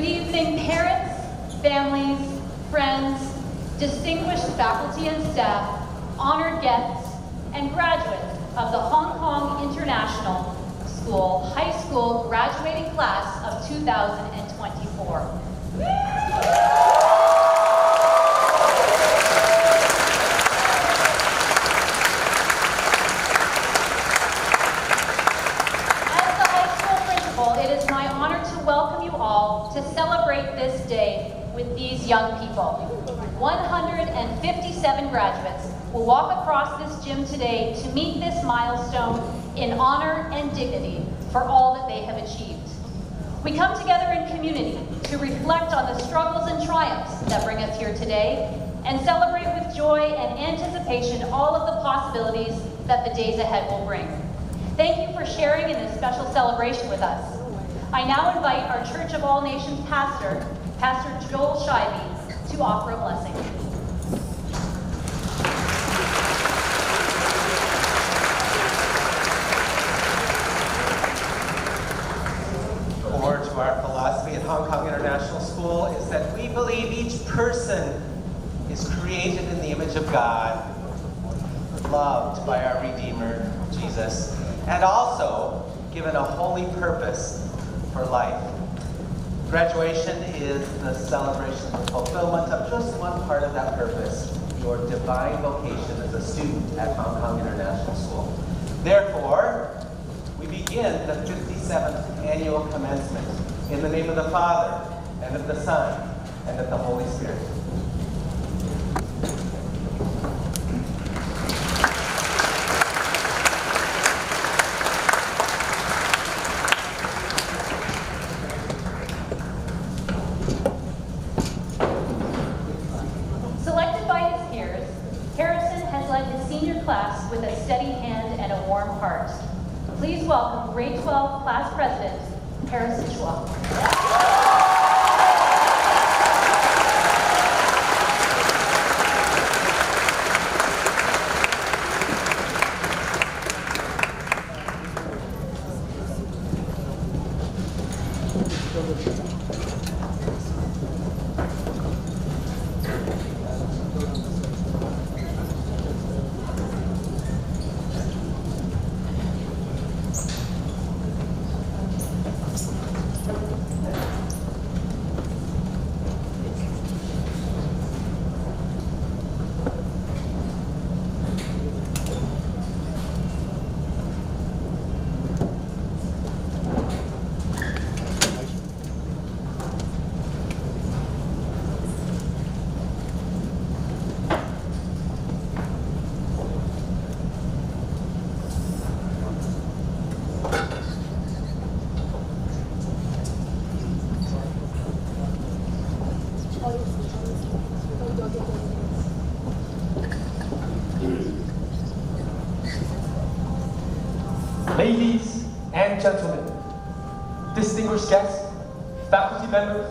Good evening, parents, families, friends, distinguished faculty and staff, honored guests, and graduates of the Hong Kong International School High School graduating class of 2024. It is my honor to welcome you all to celebrate this day with these young people. 157 graduates will walk across this gym today to meet this milestone in honor and dignity for all that they have achieved. We come together in community to reflect on the struggles and triumphs that bring us here today and celebrate with joy and anticipation all of the possibilities that the days ahead will bring. Thank you for sharing in this special celebration with us. I now invite our Church of All Nations pastor, Pastor Joel Shivey, to offer a blessing. Core to our philosophy at Hong Kong International School is that we believe each person is created in the image of God, loved by our Redeemer, Jesus, and also given a holy purpose for life. Graduation is the celebration of the fulfillment of just one part of that purpose, your divine vocation as a student at Hong Kong International School. Therefore, we begin the 57th annual commencement in the name of the Father, and of the Son, and of the Holy Spirit. With a steady hand and a warm heart. Please welcome Grade 12 Class President, Harrison Chua. Ladies and gentlemen, distinguished guests, faculty members,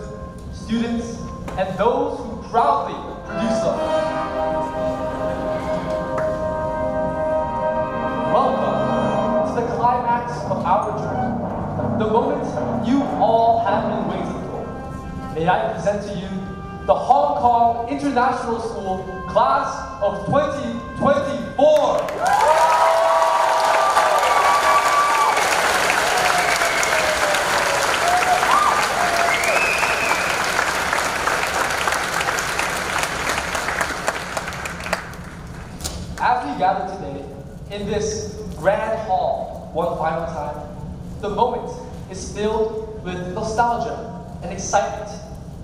students, and those who proudly produce them. Welcome to the climax of our journey, the moment you all have been waiting for. May I present to you the Hong Kong International School Class of 2024. As we gather today in this grand hall one final time, the moment is filled with nostalgia and excitement,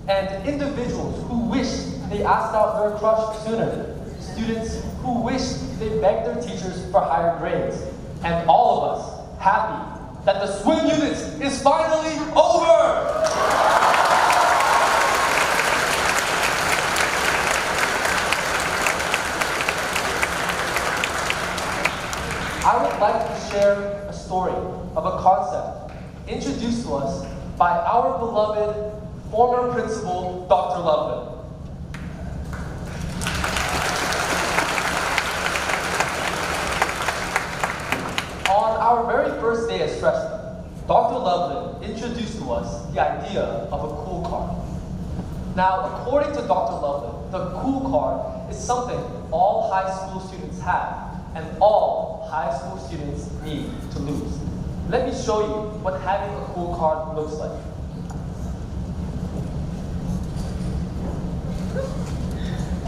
and individuals who wish they asked out their crush sooner, students who wish they begged their teachers for higher grades, and all of us happy that the swim unit is finally over! I would like to share a story of a concept introduced to us by our beloved former principal, Dr. Loveland. On our very first day as freshmen, Dr. Loveland introduced to us the idea of a cool card. Now, according to Dr. Loveland, the cool card is something all high school students have and all high school students need to lose. Let me show you what having a cool card looks like.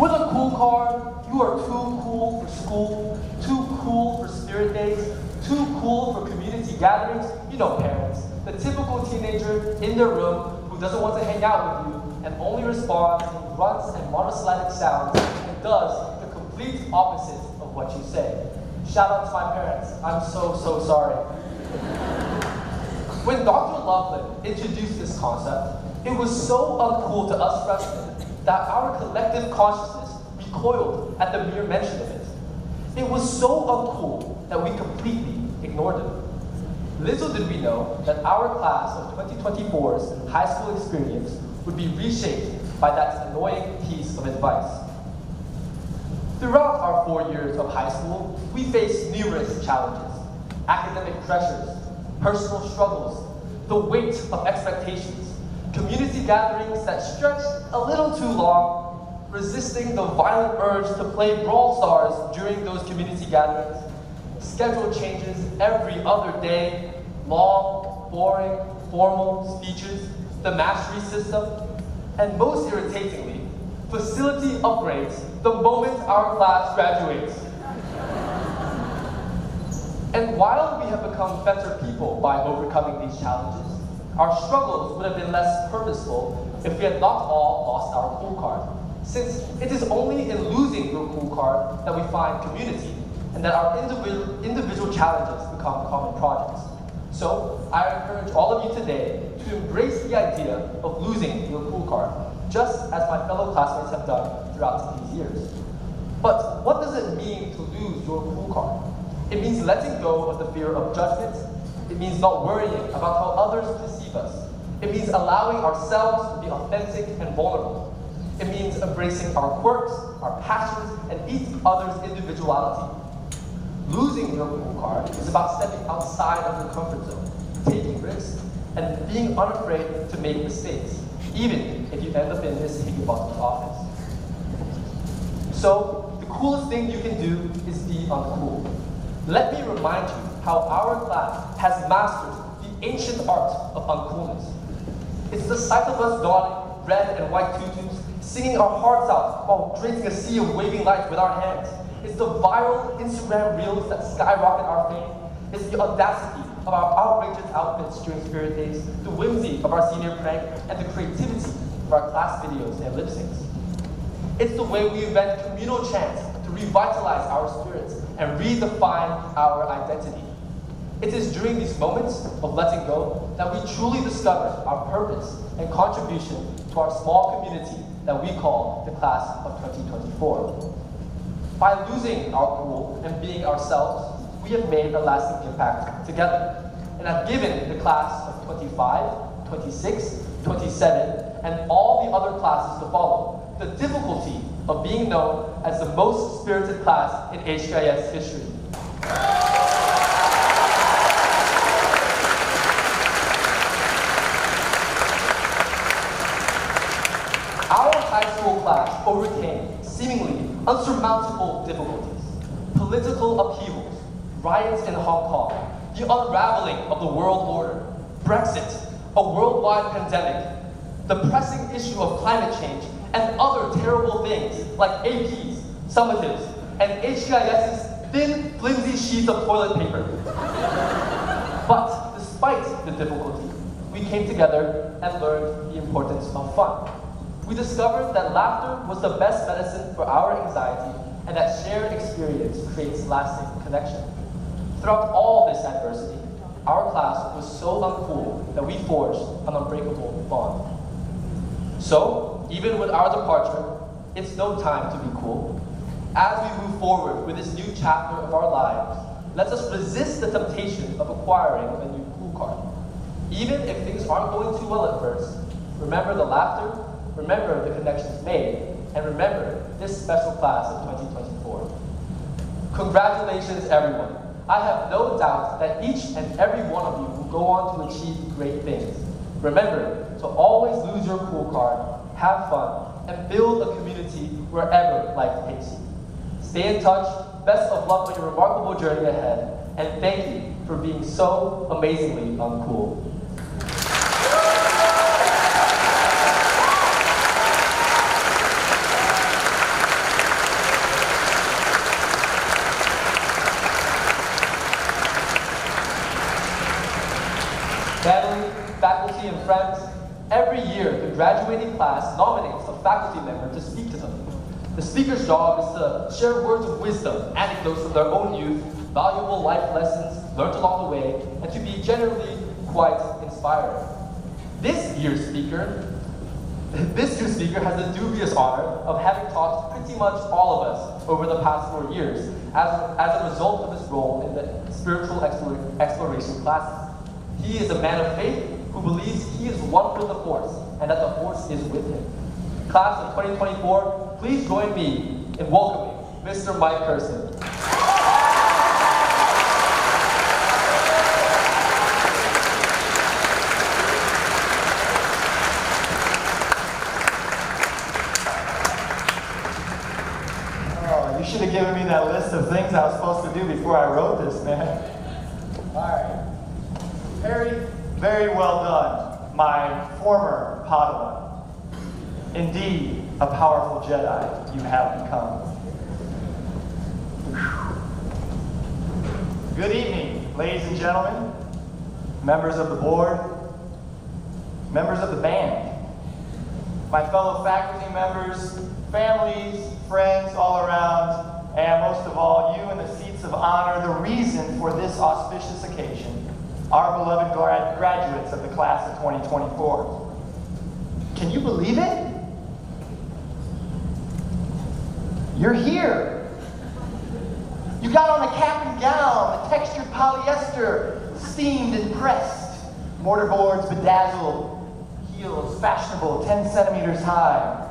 With a cool card, you are too cool for school, too cool for spirit days, too cool for community gatherings. You know parents, the typical teenager in their room who doesn't want to hang out with you and only responds in grunts and monosyllabic sounds and does the complete opposite of what you say. Shout out to my parents. I'm so sorry. When Dr. Loveland introduced this concept, it was so uncool to us freshmen that our collective consciousness recoiled at the mere mention of it. It was so uncool that we completely ignored it. Little did we know that our class of 2024's high school experience would be reshaped by that annoying piece of advice. Throughout our 4 years of high school, we faced numerous challenges: academic pressures, personal struggles, the weight of expectations, community gatherings that stretched a little too long, resisting the violent urge to play Brawl Stars during those community gatherings, schedule changes every other day, long, boring, formal speeches, the mastery system, and most irritatingly, facility upgrades the moment our class graduates. And while we have become better people by overcoming these challenges, our struggles would have been less purposeful if we had not all lost our cool card, since it is only in losing your cool card that we find community and that our individual challenges become common projects. So I encourage all of you today to embrace the idea of losing your cool card, just as my fellow classmates have done throughout these years. But what does it mean to lose your cool card? It means letting go of the fear of judgment. It means not worrying about how others perceive us. It means allowing ourselves to be authentic and vulnerable. It means embracing our quirks, our passions, and each other's individuality. Losing your cool card is about stepping outside of your comfort zone, taking risks, and being unafraid to make mistakes, even if you end up in this Higginbottom's office. So, the coolest thing you can do is be uncool. Let me remind you how our class has mastered the ancient art of uncoolness. It's the sight of us donning red and white tutus, singing our hearts out while creating a sea of waving lights with our hands. It's the viral Instagram reels that skyrocket our fame. It's the audacity of our outrageous outfits during spirit days, the whimsy of our senior prank, and the creativity of our class videos and lip syncs. It's the way we invent communal chants to revitalize our spirits and redefine our identity. It is during these moments of letting go that we truly discover our purpose and contribution to our small community that we call the class of 2024. By losing our cool and being ourselves, we have made a lasting impact together and have given the class of 25, 26, 27, and all the other classes to follow the difficulty of being known as the most spirited class in HKIS history. Our high school class overcame seemingly unsurmountable difficulties: political upheavals, riots in Hong Kong, the unraveling of the world order, Brexit, a worldwide pandemic, the pressing issue of climate change, and other terrible things like APs, summatives, and HKIS's thin, flimsy sheets of toilet paper. But despite the difficulty, we came together and learned the importance of fun. We discovered that laughter was the best medicine for our anxiety and that shared experience creates lasting connection. Throughout all this adversity, our class was so uncool that we forged an unbreakable bond. So, even with our departure, it's no time to be cool. As we move forward with this new chapter of our lives, let us resist the temptation of acquiring a new cool card. Even if things aren't going too well at first, remember the laughter, remember the connections made, and remember this special class of 2024. Congratulations, everyone. I have no doubt that each and every one of you will go on to achieve great things. Remember to always lose your cool card, have fun, and build a community wherever life takes you. Stay in touch, best of luck on your remarkable journey ahead, and thank you for being so amazingly uncool. Family, faculty, and friends, every year the graduating class nominates a faculty member to speak to them. The speaker's job is to share words of wisdom, anecdotes from their own youth, valuable life lessons learned along the way, and to be generally quite inspiring. This year's speaker has the dubious honor of having taught pretty much all of us over the past 4 years as a result of his role in the spiritual exploration classes. He is a man of faith who believes he is one with the Force and that the Force is with him. Class of 2024, please join me in welcoming Mr. Mike Kersen. Oh, you should have given me that list of things I was supposed to do before I wrote this, man. All right. Very well done, my former Padawan. Indeed, a powerful Jedi you have become. Good evening, ladies and gentlemen, members of the board, members of the band, my fellow faculty members, families, friends all around, and most of all, you in the seats of honor, the reason for this auspicious occasion, our beloved graduates of the class of 2024. Can you believe it? You're here. You got on a cap and gown, a textured polyester, steamed and pressed, mortarboards bedazzled, heels fashionable, 10 centimeters high.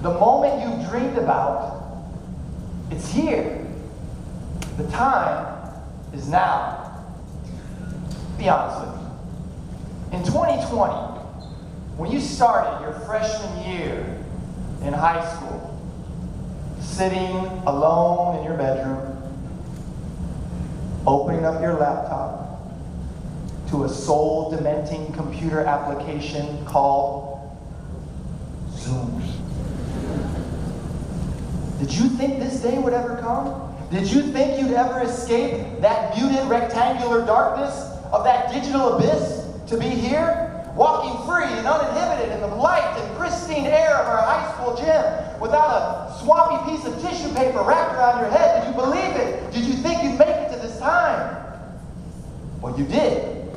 The moment you've dreamed about, it's here. The time is now. Be honest with me. In 2020, when you started your freshman year in high school, sitting alone in your bedroom, opening up your laptop to a soul-dementing computer application called Zoom. Did you think this day would ever come? Did you think you'd ever escape that muted rectangular darkness of that digital abyss to be here, walking free and uninhibited in the light and pristine air of our high school gym without a swampy piece of tissue paper wrapped around your head? Did you believe it? Did you think you'd make it to this time? Well, you did.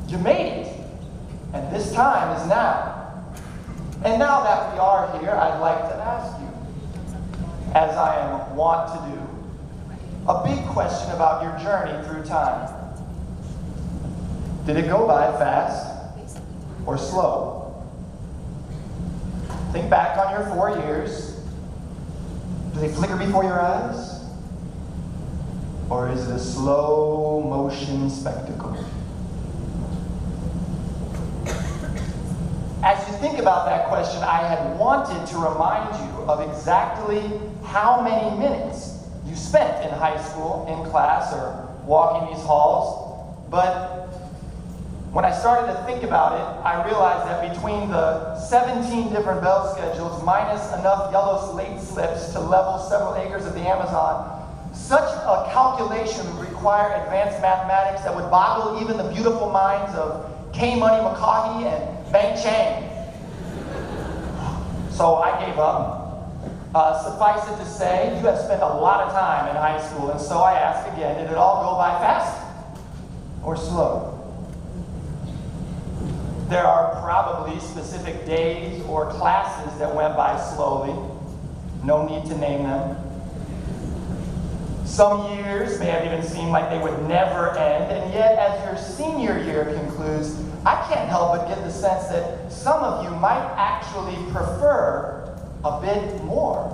You made it. And this time is now. And now that we are here, I'd like to ask you, as I am wont to do, a big question about your journey through time. Did it go by fast or slow? Think back on your 4 years. Do they flicker before your eyes? Or is it a slow motion spectacle? As you think about that question, I had wanted to remind you of exactly how many minutes you spent in high school, in class, or walking these halls. But when I started to think about it, I realized that between the 17 different bell schedules, minus enough yellow slate slips to level several acres of the Amazon, such a calculation would require advanced mathematics that would boggle even the beautiful minds of K. Money McCaughey and Bang Cheng. So I gave up. Suffice it to say, you have spent a lot of time in high school, and so I ask again, did it all go by fast or slow? There are probably specific days or classes that went by slowly. No need to name them. Some years may have even seemed like they would never end, and yet as your senior year concludes, I can't help but get the sense that some of you might actually prefer a bit more.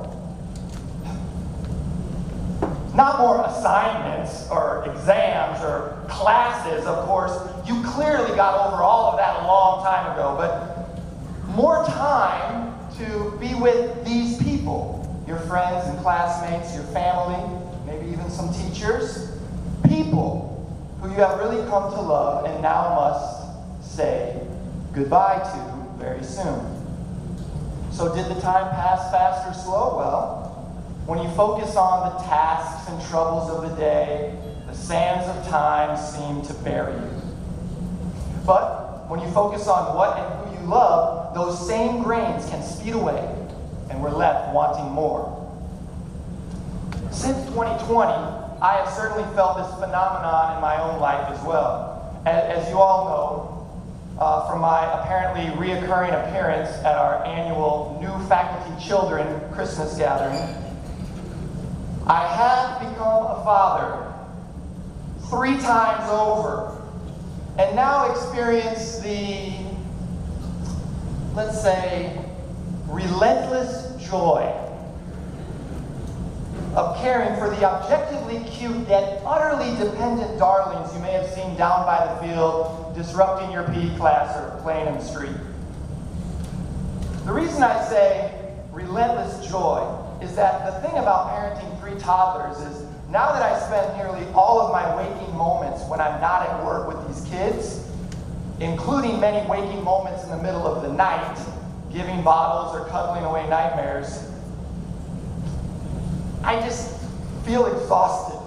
Not more assignments or exams or classes, of course, you clearly got over all of that a long time ago, but more time to be with these people, your friends and classmates, your family, maybe even some teachers, people who you have really come to love and now must say goodbye to very soon. So did the time pass fast or slow? Well, when you focus on the tasks and troubles of the day, the sands of time seem to bury you. But when you focus on what and who you love, those same grains can speed away, and we're left wanting more. Since 2020, I have certainly felt this phenomenon in my own life as well. As you all know, from my apparently reoccurring appearance at our annual New Faculty Children Christmas gathering, I have become a father 3 times over, and now experience the, let's say, relentless joy of caring for the objectively cute yet utterly dependent darlings you may have seen down by the field disrupting your PE class or playing in the street. The reason I say relentless joy is that the thing about parenting 3 toddlers is now that I spend nearly all of my waking moments when I'm not at work with these kids, including many waking moments in the middle of the night, giving bottles or cuddling away nightmares, I just feel exhausted.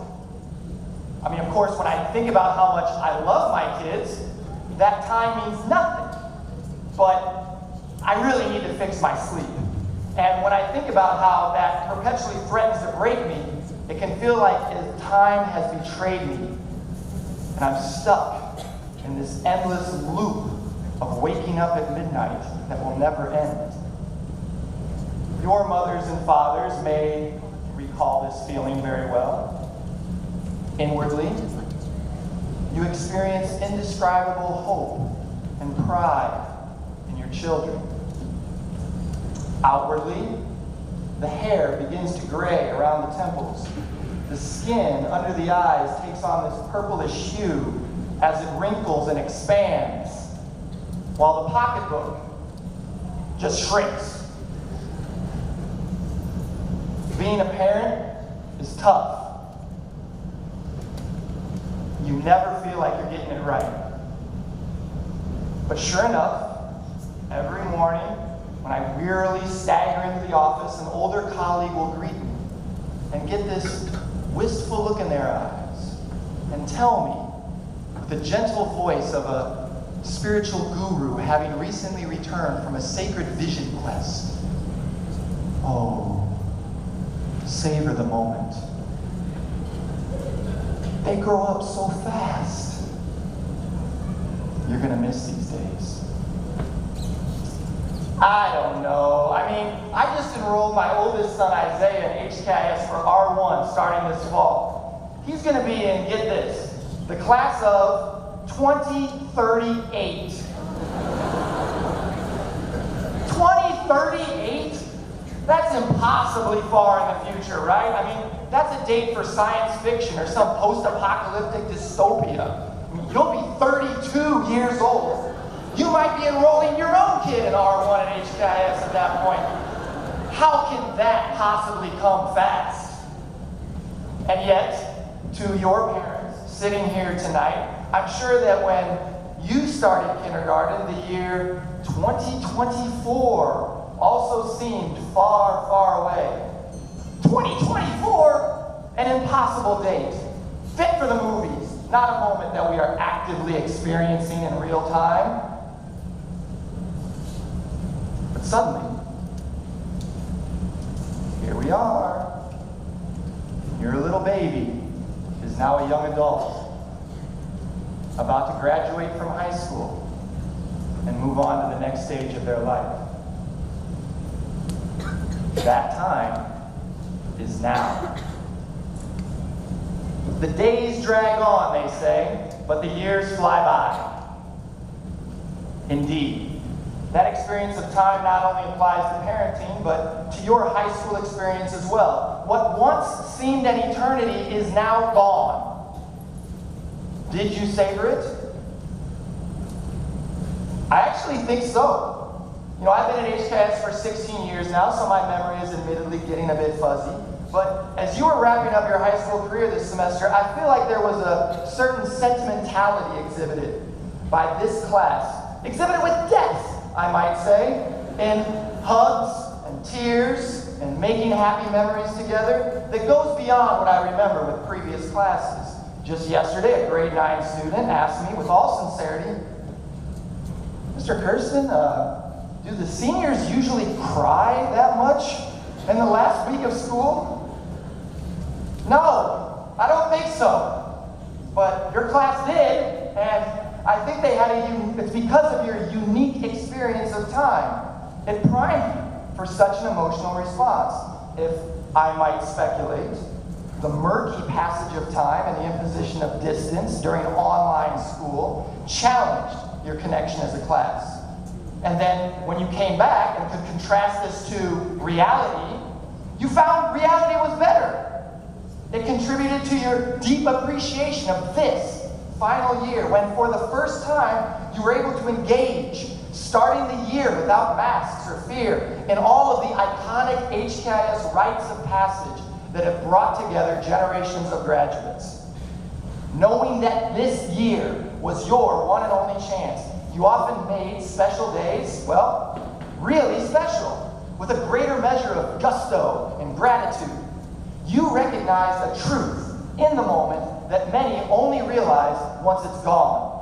I mean, of course, when I think about how much I love my kids, that time means nothing. But I really need to fix my sleep. And when I think about how that perpetually threatens to break me, it can feel like time has betrayed me. And I'm stuck in this endless loop of waking up at midnight that will never end. Your mothers and fathers may recall this feeling very well. Inwardly, you experience indescribable hope and pride in your children. Outwardly, the hair begins to gray around the temples. The skin under the eyes takes on this purplish hue as it wrinkles and expands, while the pocketbook just shrinks. Being a parent is tough. You never feel like you're getting it right. But sure enough, every morning when I wearily stagger into the office, an older colleague will greet me and get this wistful look in their eyes and tell me with the gentle voice of a spiritual guru having recently returned from a sacred vision quest, "Oh, savor the moment. They grow up so fast. You're gonna miss these days." I don't know. I mean, I just enrolled my oldest son Isaiah in HKIS for R1 starting this fall. He's gonna be in, get this, the class of 2038. 2038? That's impossibly far in the future, right? I mean, that's a date for science fiction or some post-apocalyptic dystopia. I mean, you'll be 32 years old. You might be enrolling your own kid in R1 at HKIS at that point. How can that possibly come fast? And yet, to your parents sitting here tonight, I'm sure that when you started kindergarten, the year 2024 also seemed far, far away. 2024? An impossible date. Fit for the movies, not a moment that we are actively experiencing in real time. But suddenly, here we are. Your little baby is now a young adult, about to graduate from high school and move on to the next stage of their life. That time is now. The days drag on, they say, but the years fly by. Indeed, that experience of time not only applies to parenting, but to your high school experience as well. What once seemed an eternity is now gone. Did you savor it? I actually think so. You know, I've been at HKIS for 16 years now, so my memory is admittedly getting a bit fuzzy. But as you were wrapping up your high school career this semester, I feel like there was a certain sentimentality exhibited by this class. Exhibited with depth, I might say, in hugs and tears and making happy memories together that goes beyond what I remember with previous classes. Just yesterday, a grade 9 student asked me with all sincerity, Mr. Kirsten, do the seniors usually cry that much in the last week of school? No, I don't think so. But your class did, and I think they had it's because of your unique experience of time. It primed you for such an emotional response. If I might speculate, the murky passage of time and the imposition of distance during online school challenged your connection as a class. And then when you came back and could contrast this to reality, you found reality was better. It contributed to your deep appreciation of this final year when for the first time you were able to engage, starting the year without masks or fear, in all of the iconic HKIS rites of passage that have brought together generations of graduates. Knowing that this year was your one and only chance, you often made special days, well, really special, with a greater measure of gusto and gratitude. You recognized a truth in the moment that many only realize once it's gone.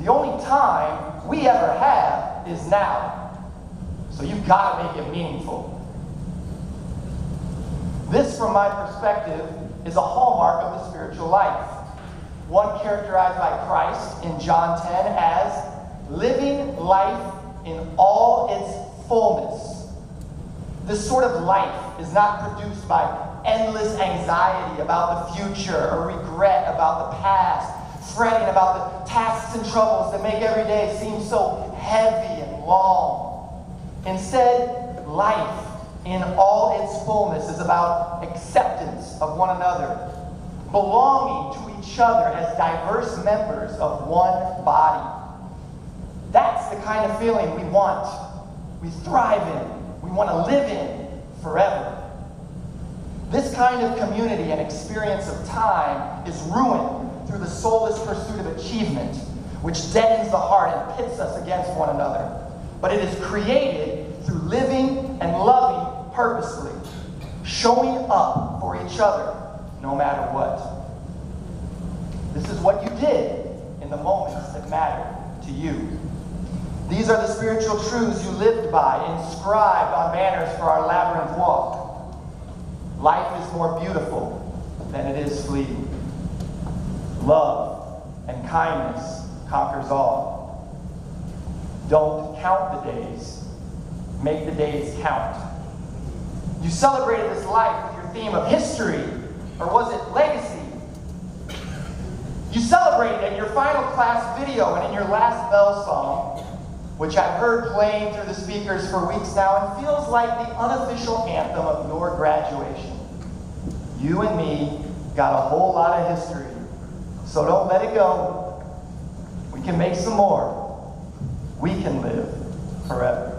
The only time we ever have is now. So you've got to make it meaningful. This, from my perspective, is a hallmark of the spiritual life. One characterized by Christ in John 10 as living life in all its fullness. This sort of life is not produced by endless anxiety about the future or regret about the past, fretting about the tasks and troubles that make every day seem so heavy and long. Instead, life in all its fullness is about acceptance of one another, belonging to each other as diverse members of one body. That's the kind of feeling we want, we thrive in, we want to live in forever. This kind of community and experience of time is ruined through the soulless pursuit of achievement, which deadens the heart and pits us against one another. But it is created through living and loving purposefully, showing up for each other no matter what. This is what you did in the moments that mattered to you. These are the spiritual truths you lived by, inscribed on banners for our labyrinth walk. Life is more beautiful than it is fleeting. Love and kindness conquers all. Don't count the days. Make the days count. You celebrated this life with your theme of history, or was it legacy? You celebrated in your final class video and in your last bell song, which I've heard playing through the speakers for weeks now and feels like the unofficial anthem of your graduation. You and me got a whole lot of history, so don't let it go. We can make some more. We can live forever.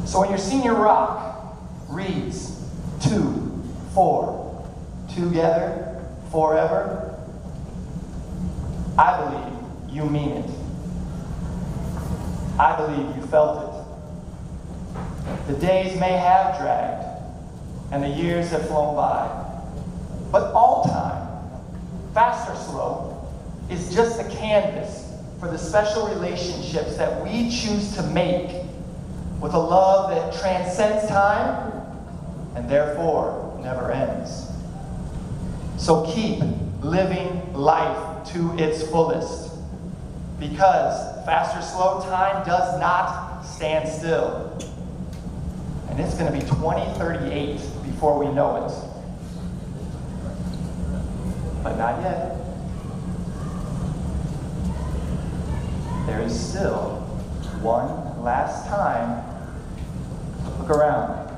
So when your senior rock reads 2, 4, together, forever, I believe you mean it. I believe you felt it. The days may have dragged, and the years have flown by, but all time, fast or slow, is just a canvas for the special relationships that we choose to make with a love that transcends time and therefore never ends. So keep living life to its fullest, because fast or slow, time does not stand still. And it's going to be 2038 before we know it. But not yet. There is still one last time. Look around.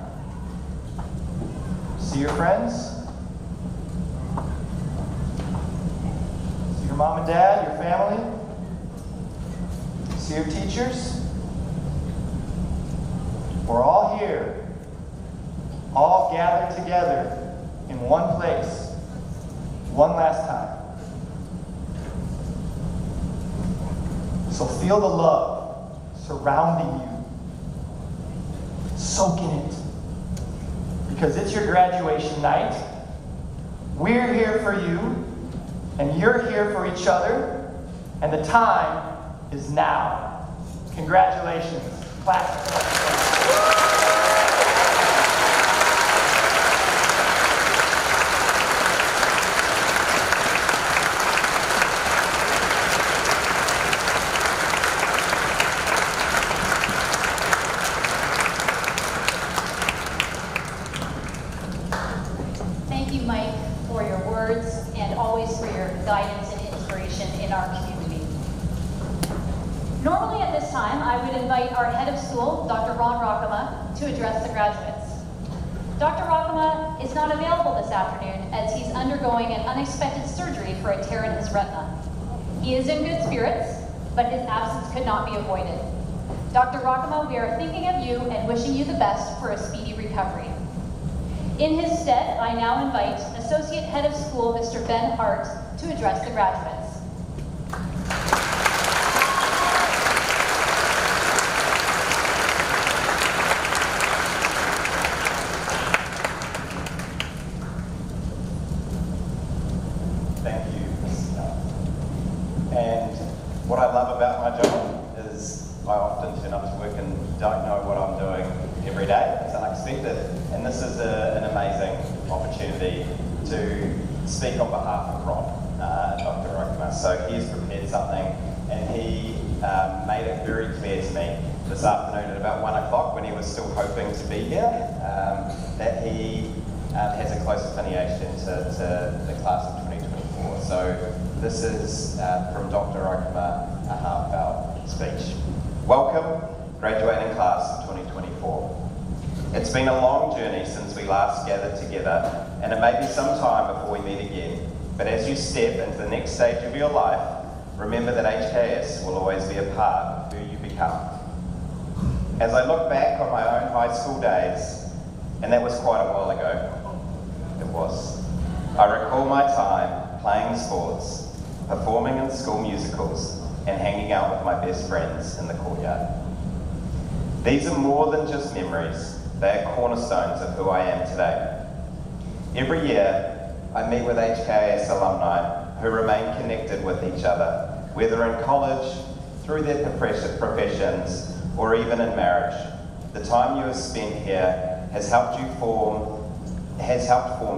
See your friends? mom and dad, your family, see your teachers. We're all here, all gathered together in one place, one last time. So feel the love surrounding you. Soak in it. Because it's your graduation night. We're here for you, and you're here for each other, and the time is now. Congratulations, class. Thank you, Mike, for your words and always for your guidance and inspiration in our community. Normally at this time, I would invite our head of school, Dr. Ron Rockema, to address the graduates. Dr. Rockema is not available this afternoon as he's undergoing an unexpected surgery for a tear in his retina. He is in good spirits, but his absence could not be avoided. Dr. Rockema, we are thinking of you and wishing you the best for a speedy recovery. In his stead, I now invite Associate Head of School, Mr. Ben Hart, to address the graduates. Thank you, Mrs. Young. And what I love about my job is I often turn up to work and don't know what I'm doing every day. It's unexpected. And this is an amazing opportunity to speak on behalf of Ron, Dr. Rockema. So he's prepared something, and he made it very clear to me this afternoon at about 1 o'clock, when he was still hoping to be here, that he has a close affiliation to the class of 2024. So this is from Dr. Rockema, a heartfelt speech. Welcome, graduating class of 2024. It's been a long journey since we last gathered together, and it may be some time before we meet again. But as you step into the next stage of your life, remember that HKIS will always be a part of who you become. As I look back on my own high school days, and that was quite a while ago, it was, I recall my time playing sports, performing in school musicals, and hanging out with my best friends in the courtyard. These are more than just memories. They are cornerstones of who I am today. Every year, I meet with HKIS alumni who remain connected with each other, whether in college, through their professions, or even in marriage. The time you have spent here has helped form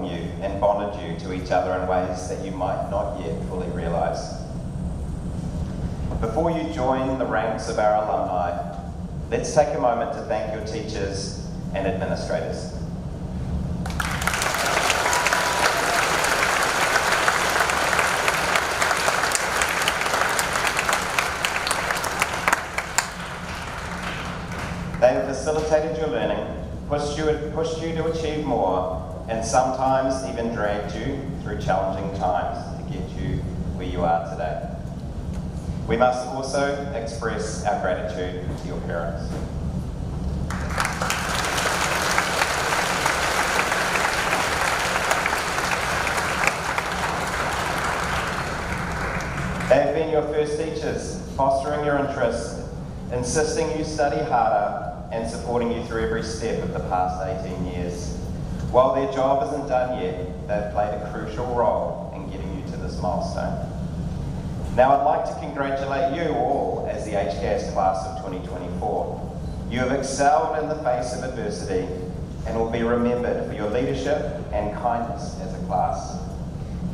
you and bonded you to each other in ways that you might not yet fully realise. Before you join the ranks of our alumni, let's take a moment to thank your teachers and administrators. They have facilitated your learning, pushed you to achieve more, and sometimes even dragged you through challenging times to get you where you are today. We must also express our gratitude to your parents. They have been your first teachers, fostering your interest, insisting you study harder, and supporting you through every step of the past 18 years. While their job isn't done yet, they've played a crucial role in getting you to this milestone. Now I'd like to congratulate you all as the HKIS class of 2024. You have excelled in the face of adversity and will be remembered for your leadership and kindness as a class.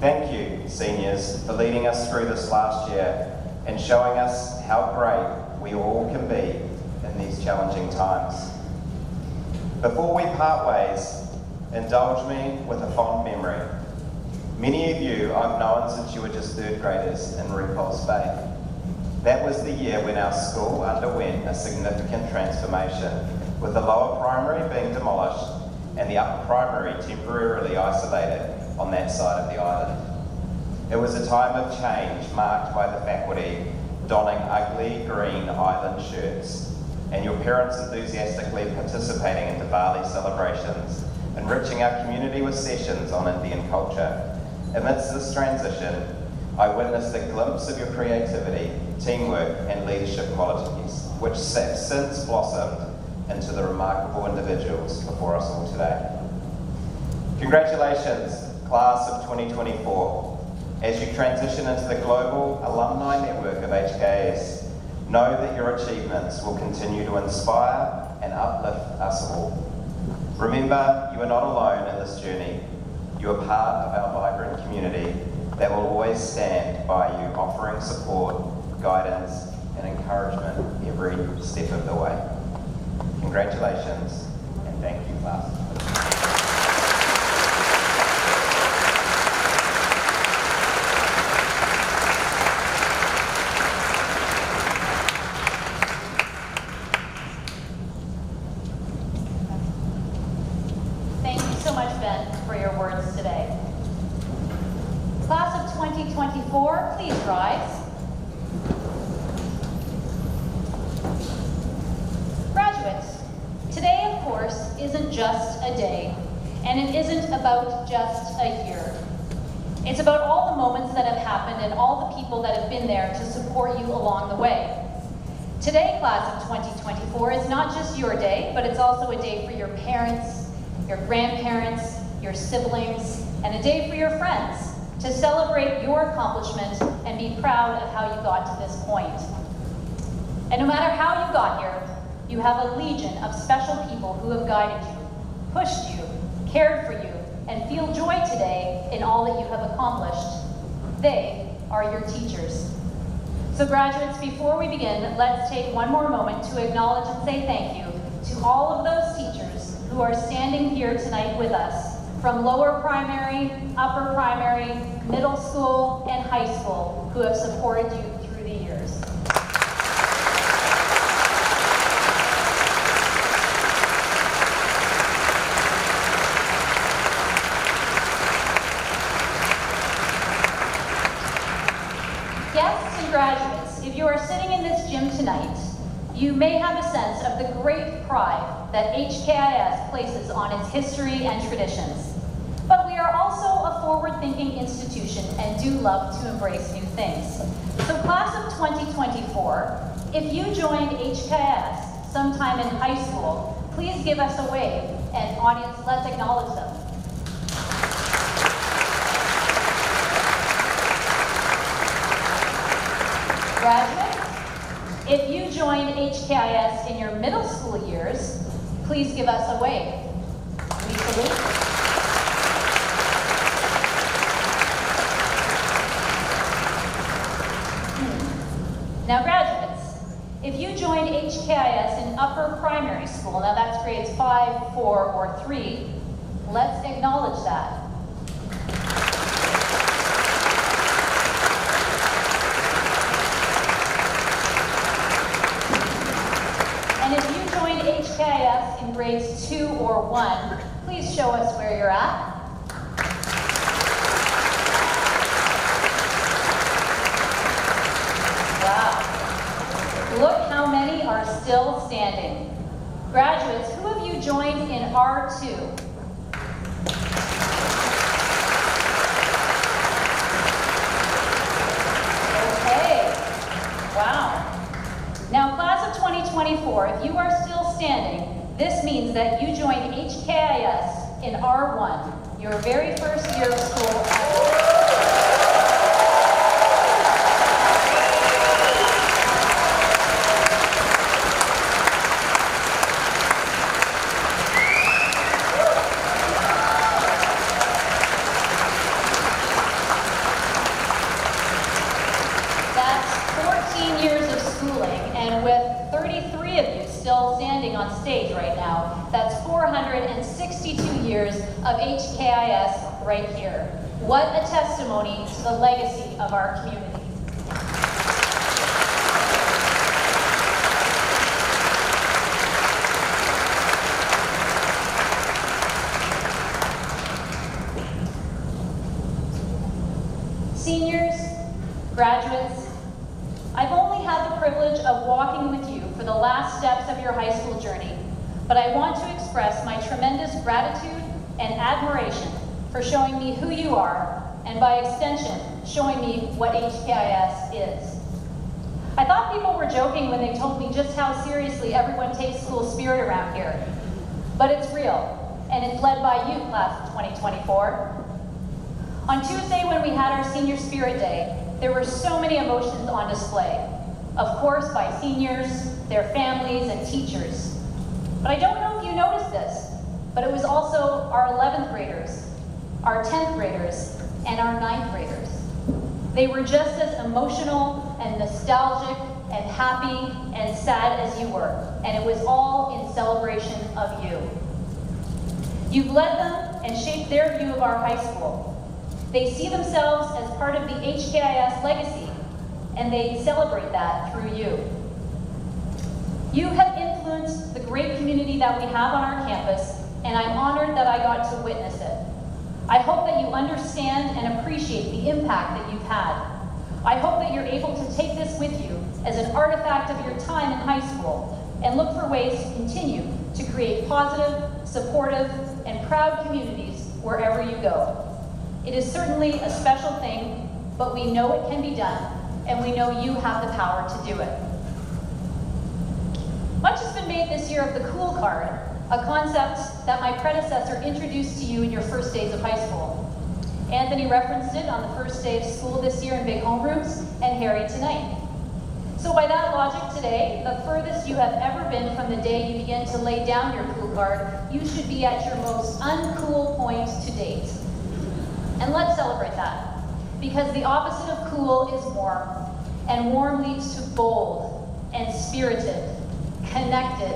Thank you, seniors, for leading us through this last year and showing us how great we all can be in these challenging times. Before we part ways, indulge me with a fond memory. Many of you I've known since you were just third graders in Repulse Bay. That was the year when our school underwent a significant transformation, with the lower primary being demolished and the upper primary temporarily isolated on that side of the island. It was a time of change marked by the faculty donning ugly green island shirts and your parents enthusiastically participating in Diwali celebrations, enriching our community with sessions on Indian culture. Amidst this transition, I witnessed a glimpse of your creativity, teamwork and leadership qualities, which have since blossomed into the remarkable individuals before us all today. Congratulations, class of 2024. As you transition into the global alumni network of HKIS, know that your achievements will continue to inspire and uplift us all. Remember, you are not alone in this journey. You are part of our vibrant community that will always stand by you, offering support, guidance, and encouragement every step of the way. Congratulations, and thank you, class. Thank you so much, Ben, for your words today. Class of 2024, please rise. Graduates, today, of course, isn't just a day, and it isn't about just a year. It's about all the moments that have happened and all the people that have been there to support you along the way. Today, class of 2024, is not just your day, but it's also a day for your parents, your grandparents, your siblings, and a day for your friends to celebrate your accomplishment and be proud of how you got to this point. And no matter how you got here, you have a legion of special people who have guided you, pushed you, cared for you, and feel joy today in all that you have accomplished. They are your teachers. So graduates, before we begin, let's take one more moment to acknowledge and say thank you to all of those teachers who are standing here tonight with us, from lower primary, upper primary, middle school, and high school, who have supported you through the years. Guests and graduates, if you are sitting in this gym tonight, you may have a sense of the great pride that HKIS places on its history and traditions. But we are also a forward-thinking institution and do love to embrace new things. So class of 2024, if you joined HKIS sometime in high school, please give us a wave, and audience, let's acknowledge them. Graduates, if you joined HKIS in your middle school years, please give us a wave. We salute. Now graduates, if you joined HKIS in upper primary school, now that's grades 5, 4, or 3, let's acknowledge that. And if you joined HKIS in grades 2 or 1, please show us where you're at. Wow. Look how many are still standing. Graduates, who have you joined in R2? Okay. Wow. Now, class of 2024, if you are still standing, this means that you joined HKIS in R1, your very first year of school ever. That's 14 years of schooling, and with 33 of you still standing on stage right now, that's 462 years of HKIS right here. What a testimony to the legacy of our community. privilege of walking with you for the last steps of your high school journey, but I want to express my tremendous gratitude and admiration for showing me who you are, and by extension, showing me what HKIS is. I thought people were joking when they told me just how seriously everyone takes school spirit around here, but it's real, and it's led by you, class of 2024. On Tuesday, when we had our Senior Spirit Day, there were so many emotions on display. Of course, by seniors, their families, and teachers. But I don't know if you noticed this, but it was also our 11th graders, our 10th graders, and our 9th graders. They were just as emotional and nostalgic and happy and sad as you were, and it was all in celebration of you. You've led them and shaped their view of our high school. They see themselves as part of the HKIS legacy, and they celebrate that through you. You have influenced the great community that we have on our campus, and I'm honored that I got to witness it. I hope that you understand and appreciate the impact that you've had. I hope that you're able to take this with you as an artifact of your time in high school and look for ways to continue to create positive, supportive, and proud communities wherever you go. It is certainly a special thing, but we know it can be done, and we know you have the power to do it. Much has been made this year of the Cool Card, a concept that my predecessor introduced to you in your first days of high school. Anthony referenced it on the first day of school this year in Big Homerooms, and Harry tonight. So by that logic today, the furthest you have ever been from the day you begin to lay down your Cool Card, you should be at your most uncool point to date. And let's celebrate that, because the opposite of cool is warm, and warm leads to bold and spirited, connected,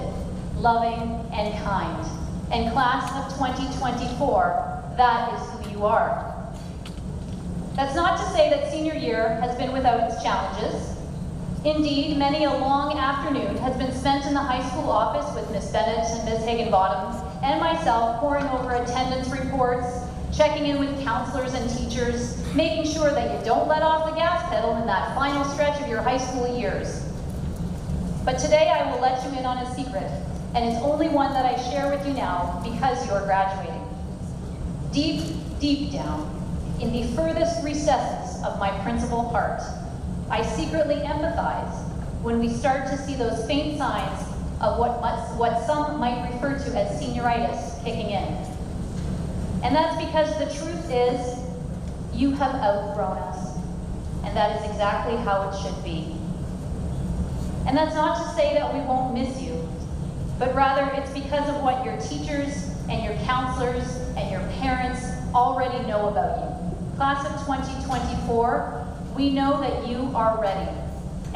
loving, and kind. And class of 2024, that is who you are. That's not to say that senior year has been without its challenges. Indeed, many a long afternoon has been spent in the high school office with Miss Bennett and Miss Higginbottom and myself poring over attendance reports, checking in with counselors and teachers, making sure that you don't let off the gas pedal in that final stretch of your high school years. But today I will let you in on a secret, and it's only one that I share with you now because you're graduating. Deep, deep down, in the furthest recesses of my principal heart, I secretly empathize when we start to see those faint signs of what some might refer to as senioritis kicking in. And that's because the truth is, you have outgrown us, and that is exactly how it should be. And that's not to say that we won't miss you, but rather it's because of what your teachers and your counselors and your parents already know about you. Class of 2024, we know that you are ready,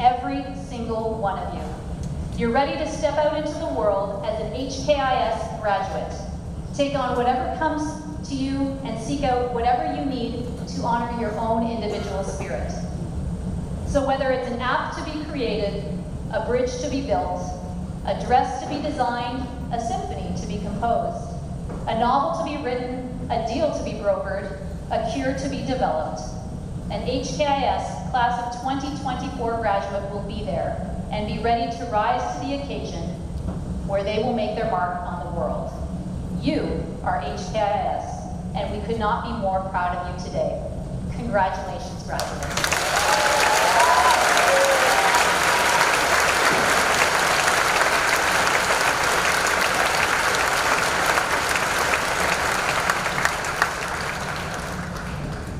every single one of you. You're ready to step out into the world as an HKIS graduate, take on whatever comes to you and seek out whatever you need to honor your own individual spirit. So whether it's an app to be created, a bridge to be built, a dress to be designed, a symphony to be composed, a novel to be written, a deal to be brokered, a cure to be developed, an HKIS class of 2024 graduate will be there and be ready to rise to the occasion where they will make their mark on the world. You are HKIS, and we could not be more proud of you today. Congratulations, graduates.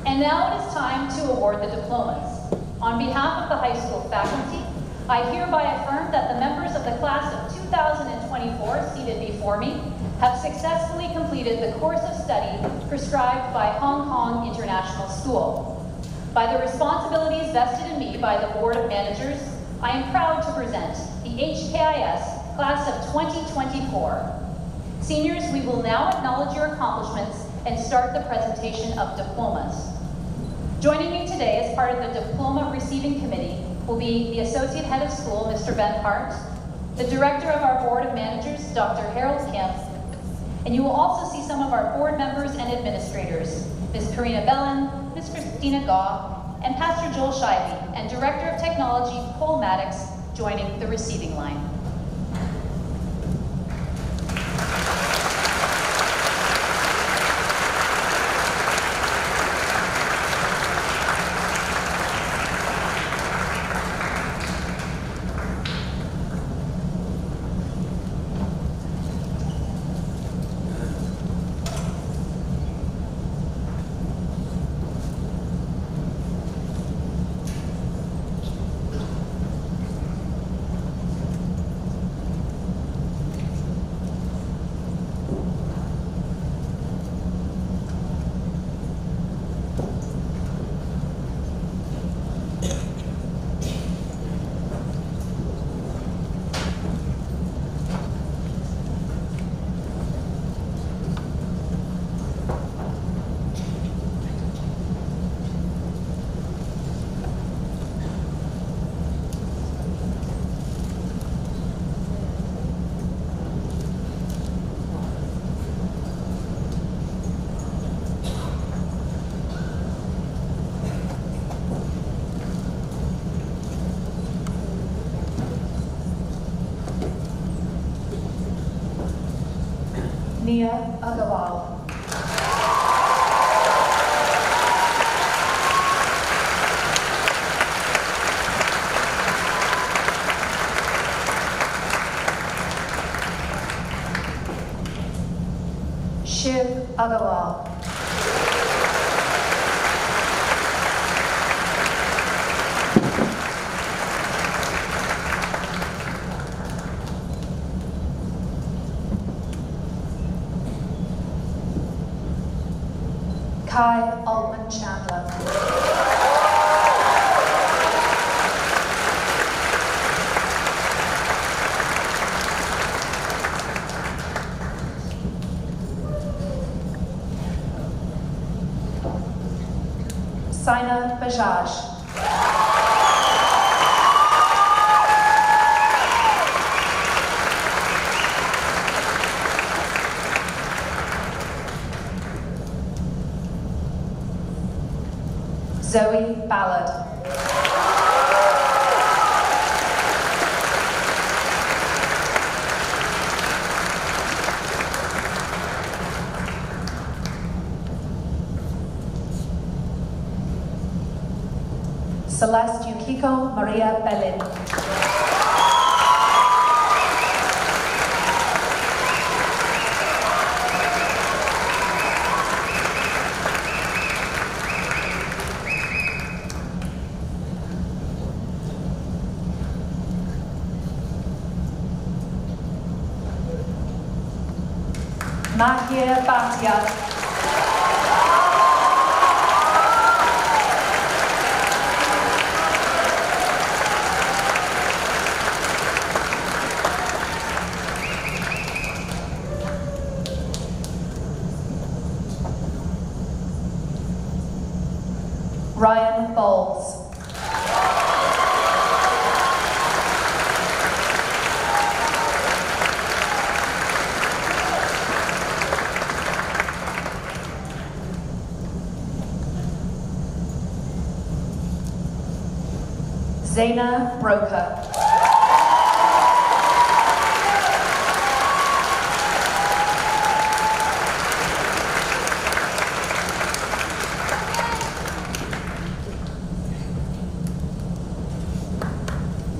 And now it is time to award the diplomas. On behalf of the high school faculty, I hereby affirm that the members of the class of 2024 seated before me have successfully completed the course of study prescribed by Hong Kong International School. By the responsibilities vested in me by the Board of Managers, I am proud to present the HKIS class of 2024. Seniors, we will now acknowledge your accomplishments and start the presentation of diplomas. Joining me today as part of the Diploma Receiving Committee will be the Associate Head of School, Mr. Ben Hart, the Director of our Board of Managers, Dr. Harold Kemp, and you will also see some of our board members and administrators, Ms. Karina Bellin, Ms. Christina Gaw, and Pastor Joel Shivey, and Director of Technology, Cole Maddox, joining the receiving line. Nia Agarwal. Shiv Agarwal. Kai Altman Chandler. Saina Bajaj. Zoe Ballard. Celeste Yukiko Maria Belin. Mahir Bhatia. Ryan Bowles. Zaina Broker.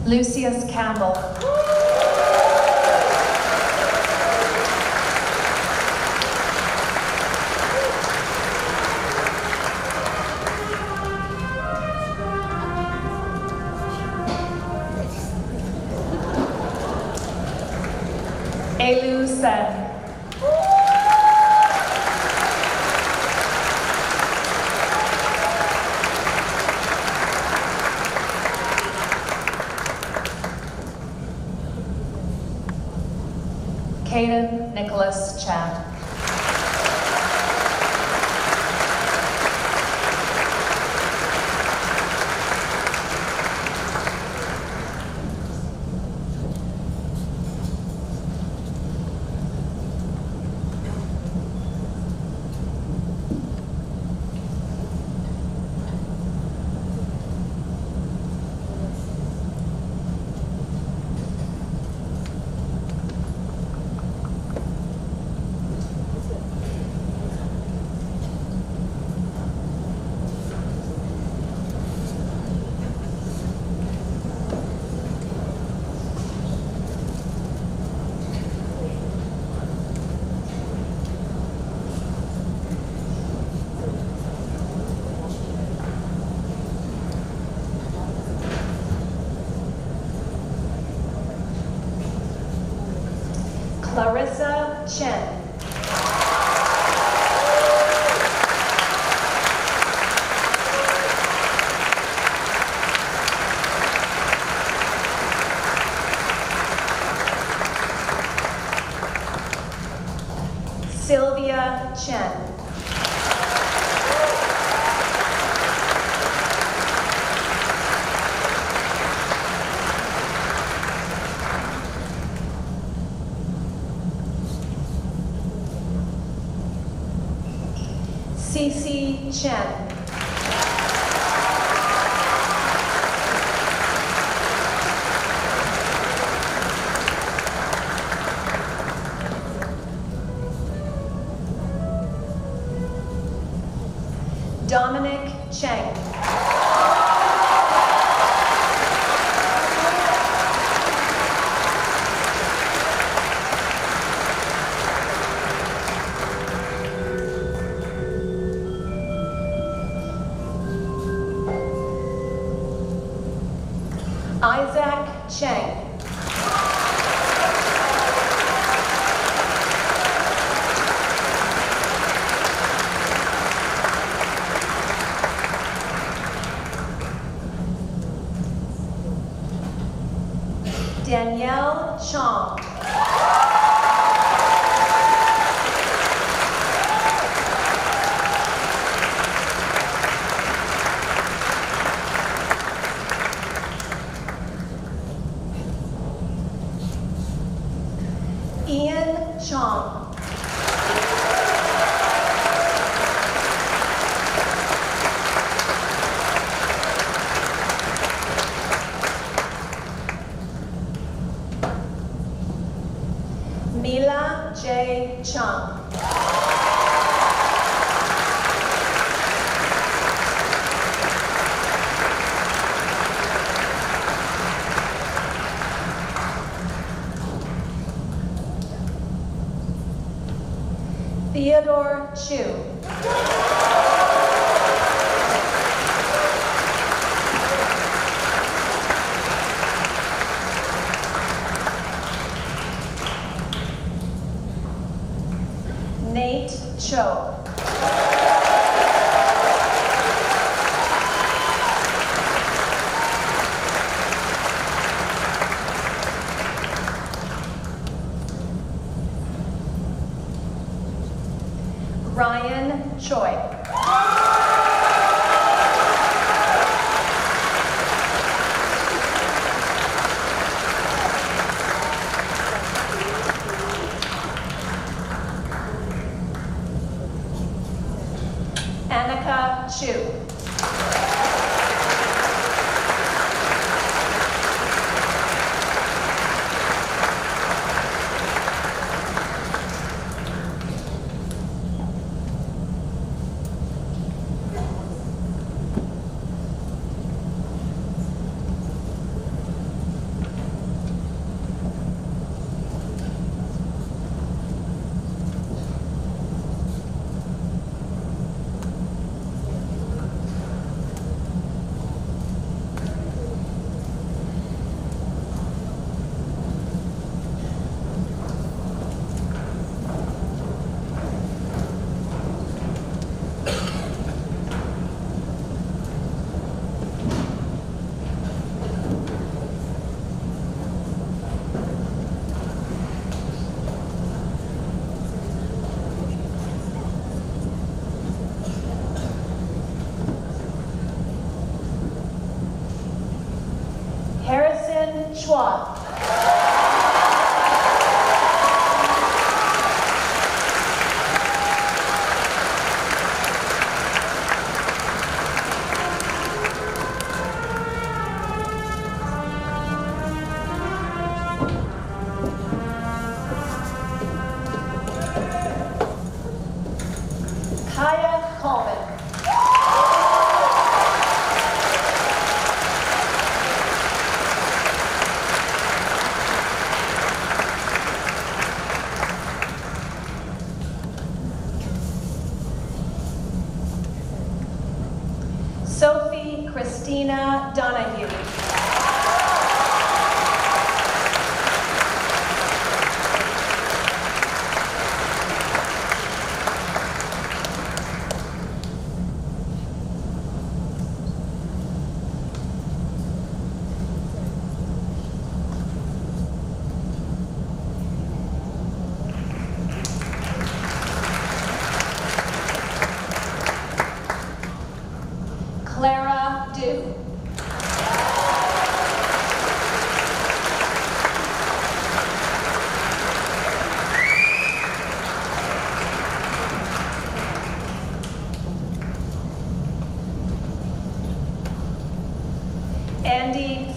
Lucius Campbell. Elu Sen. Caden Nicholas Chan. Clarissa Cheng. Sylvia Chen. Cece Chen. Dominic Cheng. Isaac Cheng. Danielle Chong. Ian Chong. Mila J. Chung. Theodore Chu. Nate Cho. Ryan Choi. Annika Chu. Harrison Chua. Kaya Coleman.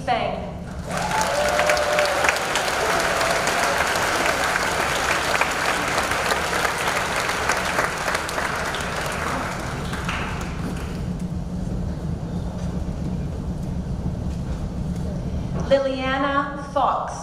Feng. Liliana Fox.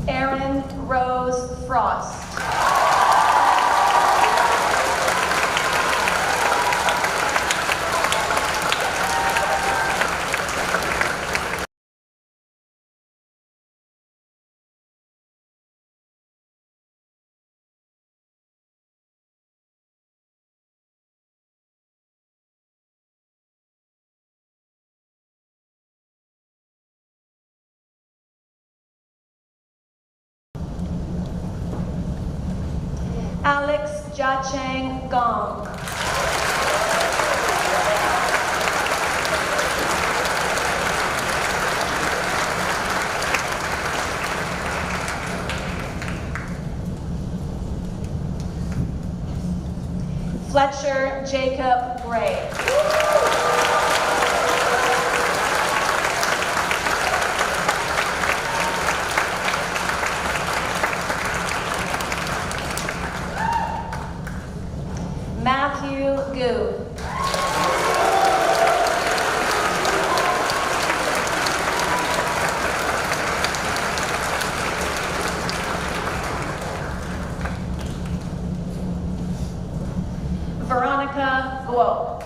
Erin Rose Frost. Alex Cheng Gong. Fletcher Jacob Gray. Matthew Gu. Veronica Guo.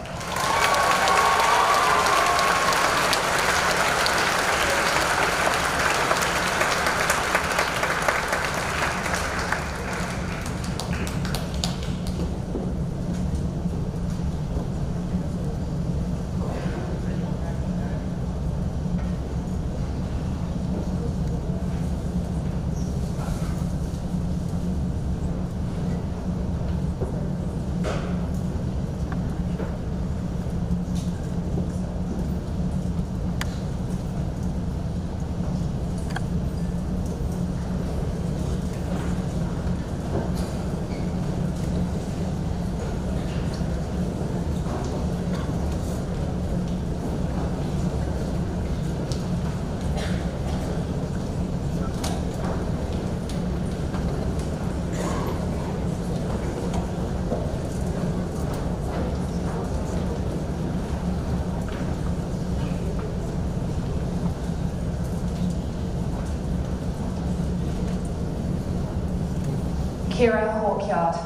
Kira Hawkyard.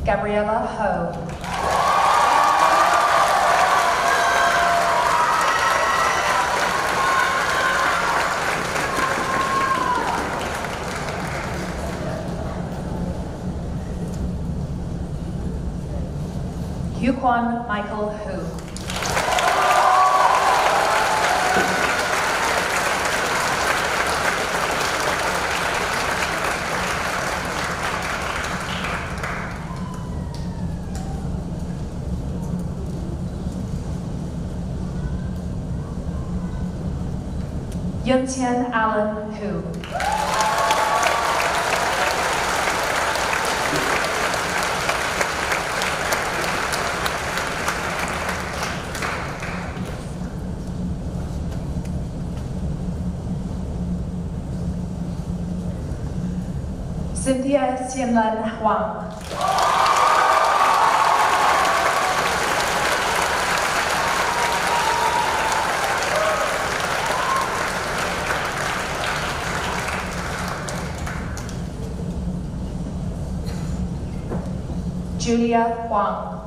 Gabriella Ho. Yuquan Michael Hu. Yuntian Allen Hu. Cynthia Xianlan Wang. Julia Wang.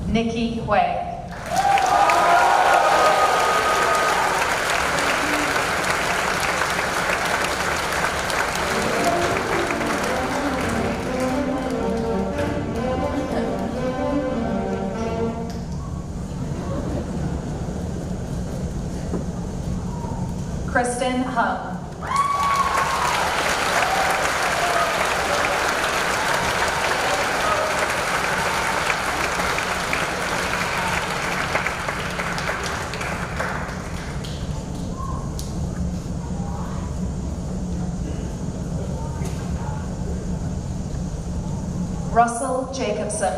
Nikki Hui. Kristen Hung. Russell Jacobson.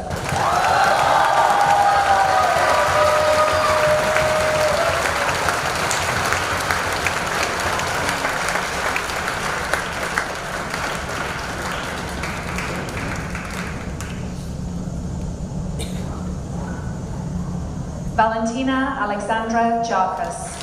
Valentina Alexandra Jarkas.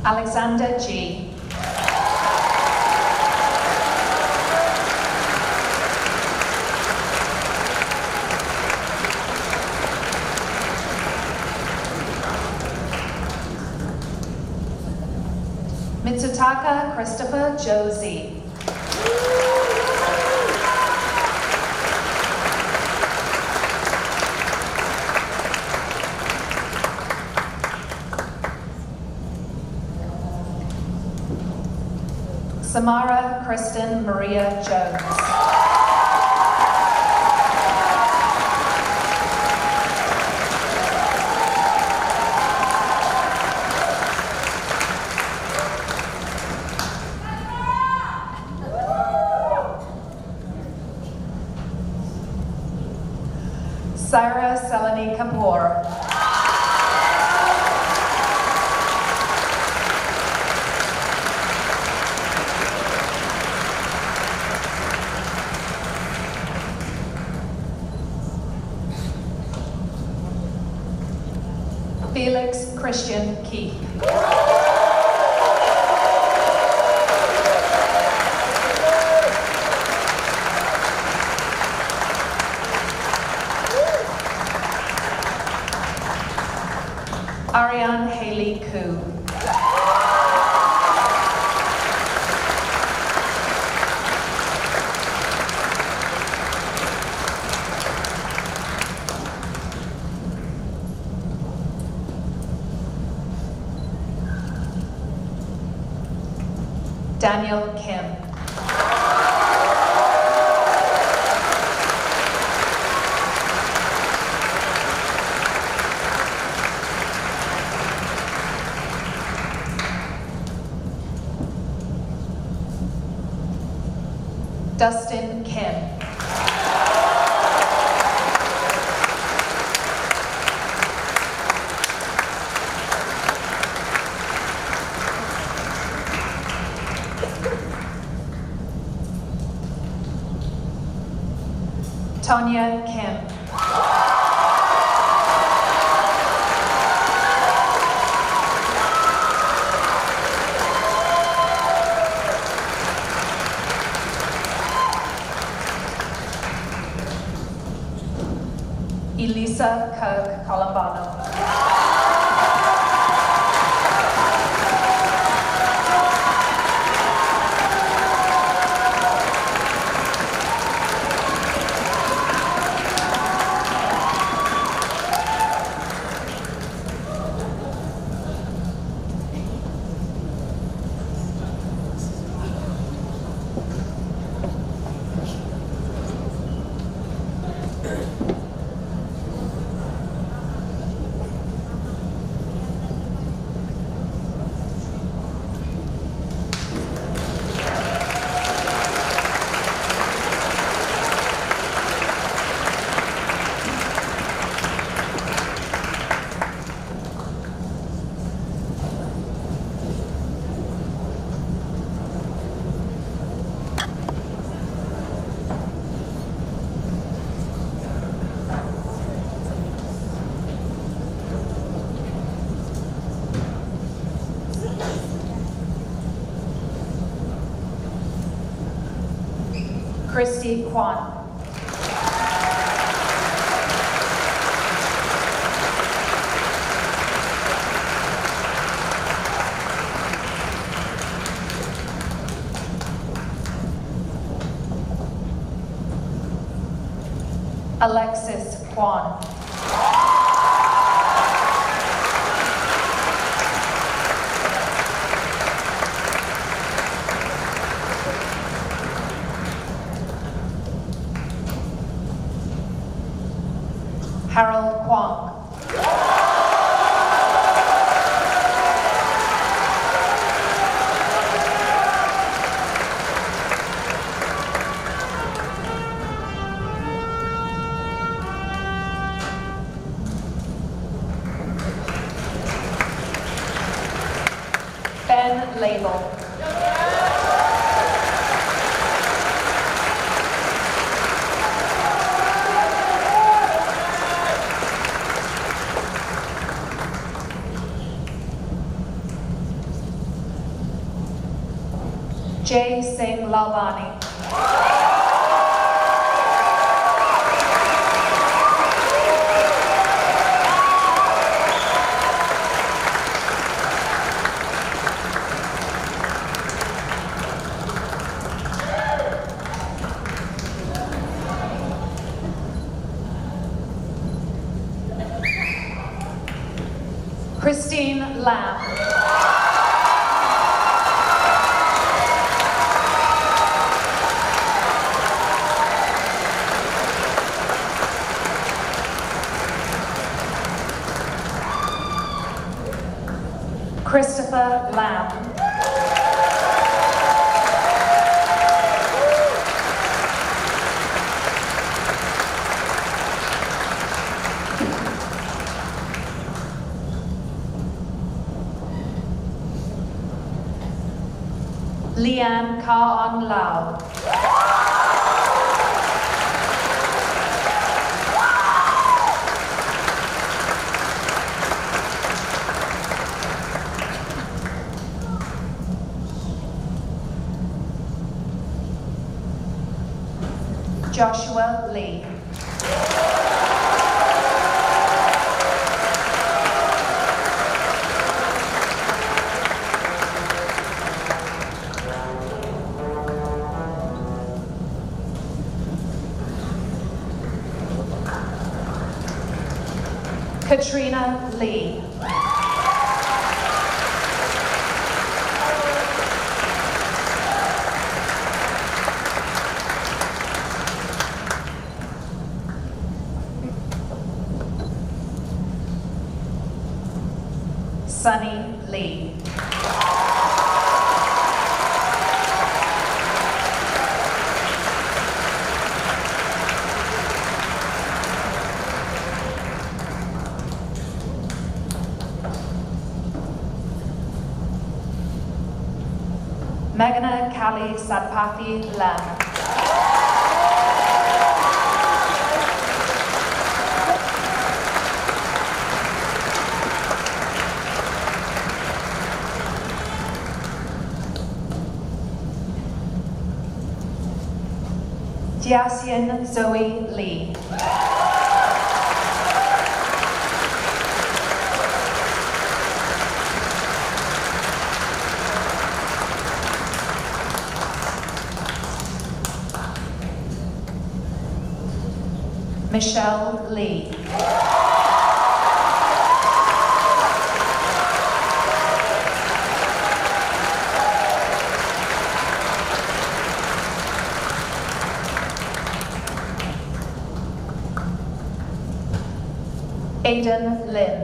Alexander G. Mitsutaka Christopher Josie. Samara Kristen Maria Jones. Sarah Salani Kapoor. Felix Christian Keith. Ariane Haley Koo. Daniel Kim. Dustin Kim. Tonya Kim. Elisa Kirk Columbano. Christy Kwan. Alexis Kwan. Harold Kwong. Ben Label. Jay Singh Lalvani. Christine Lam. Christopher Lamb. Lian Ka-on Lau. Joshua Lee. Katrina Lee. Sunny Lee. Meghna Kali Satpathy Lam. Jiaxian Zoe Lee. Michelle Lee. Aiden Lin.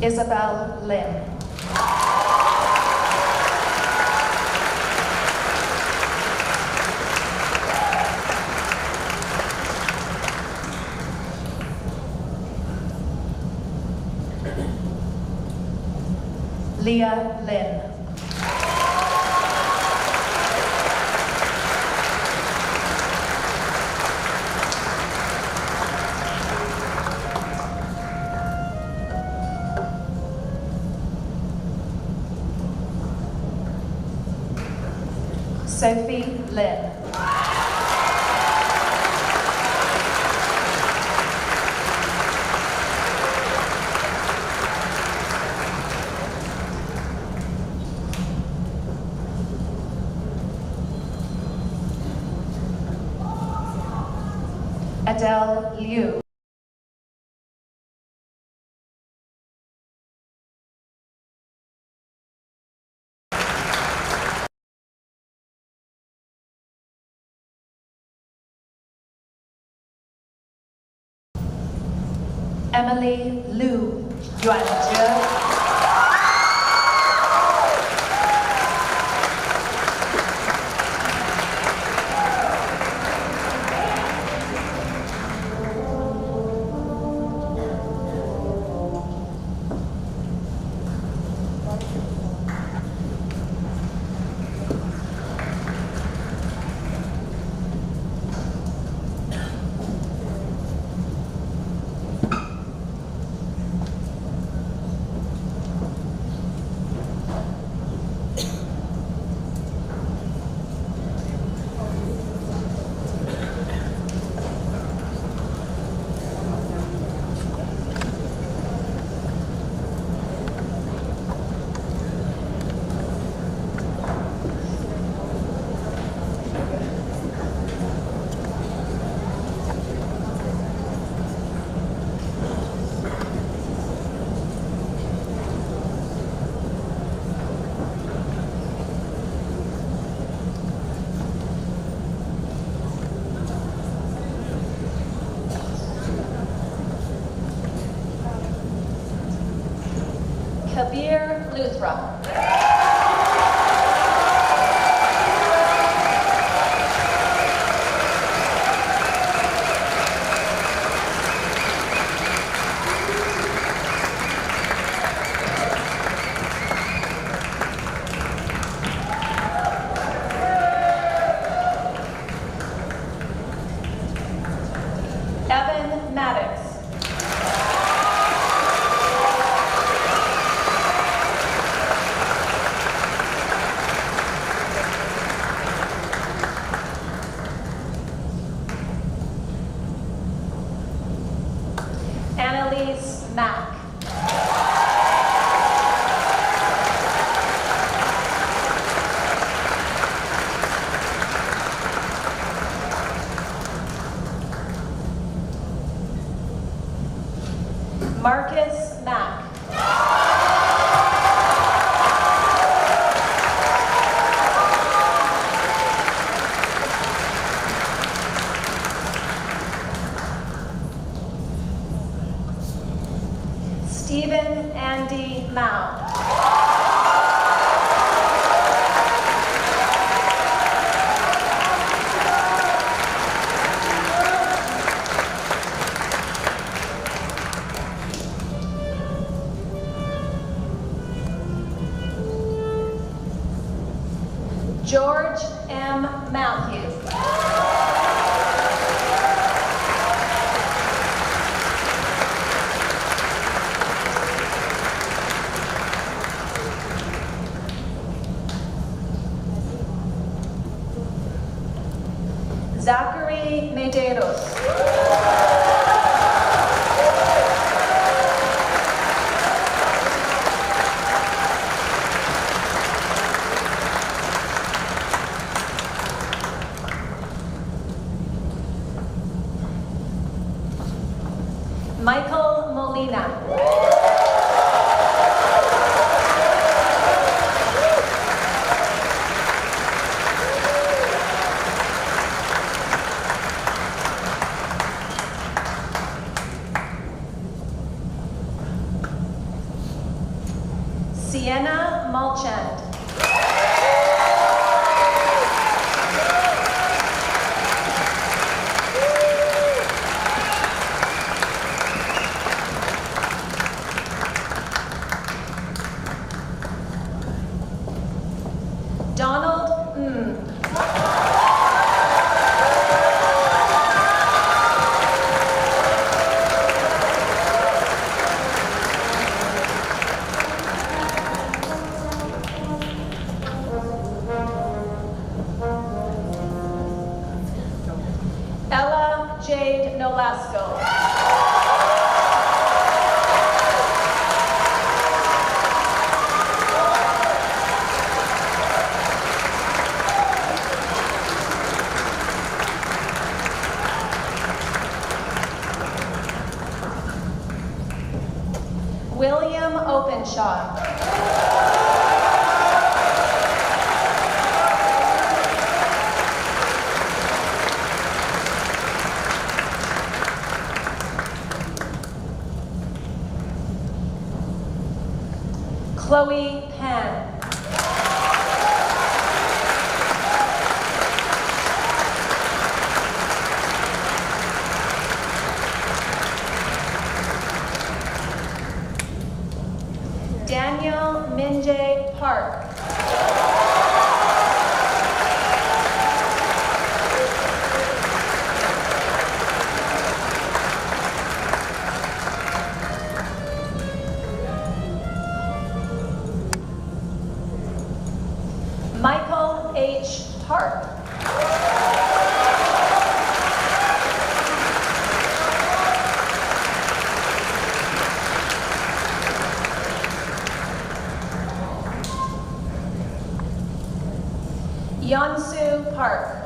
Isabel Lin. Leah Lin. Sophie Lin. Adele Liu. Emily Liu Yuanzhe. Kabir Luthra. Evan Maddox. Annalise Mack. Marcus Mack. Stephen Andy Mao. George M. Matthew. Zachary Medeiros. Michael Molina. Sienna Malchand. Donald Ella Jade Nolasco. Michael H. Park. Yeonsu Park.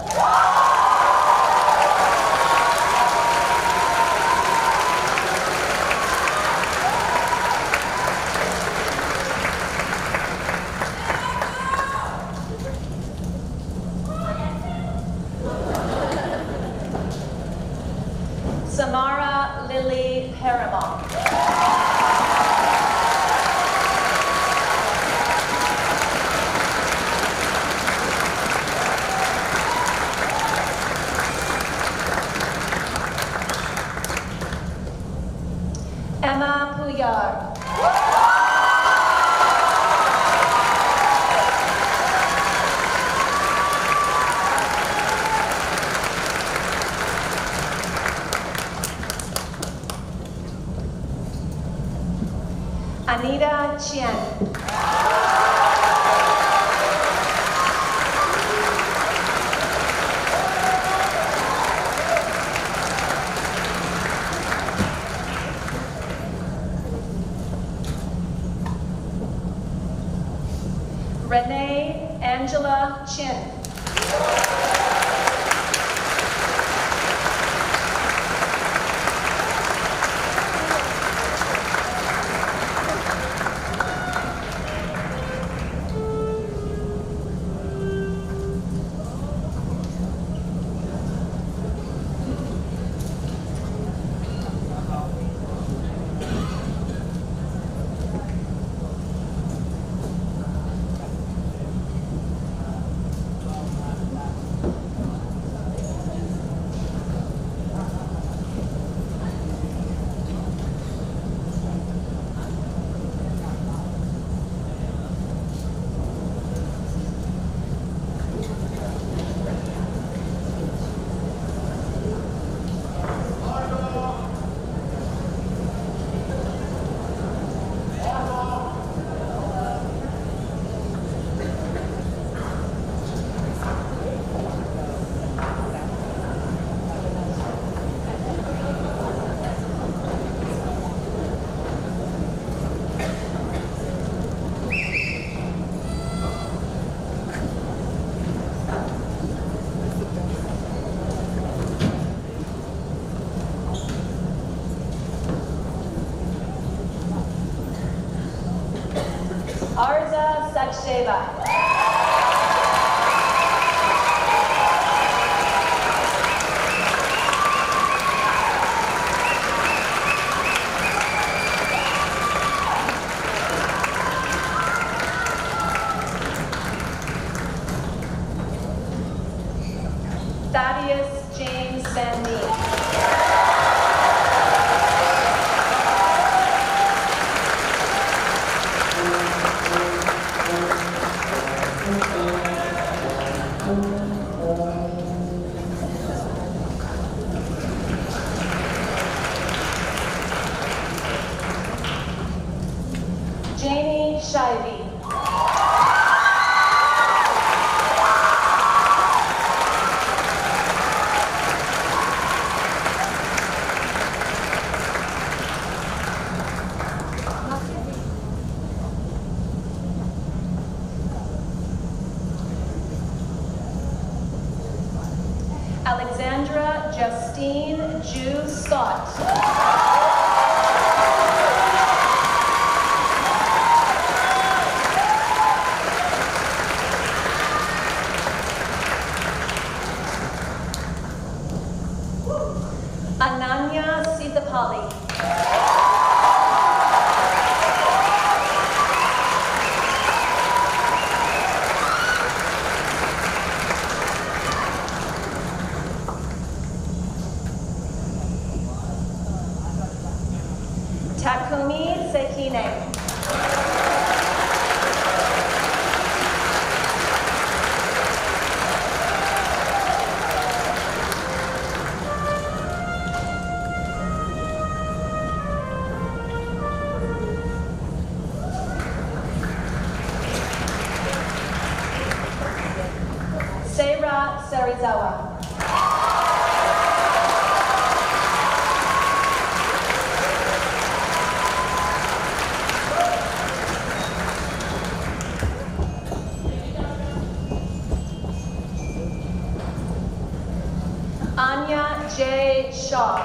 Samara Lily Paramount. Emma Puyar. Anita Chien. Renee Angela Chin. Arza Sacheva. Thaddeus James Sandine. Janie Shivey. Alexandra Justine Jew Scott. Ananya Sithapali. Takumi Sekine. Serizawa. Anya J. Shaw.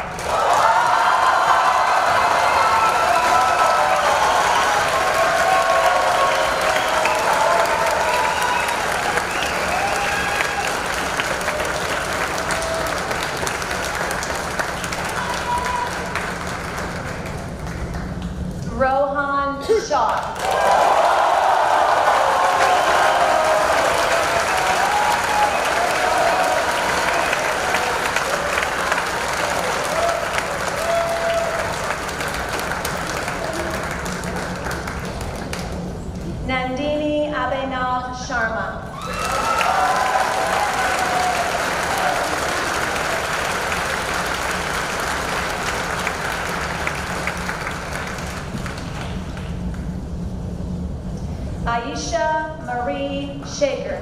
Rohan Shaw. Nandini Abhinav Sharma. Aisha Marie Shaker.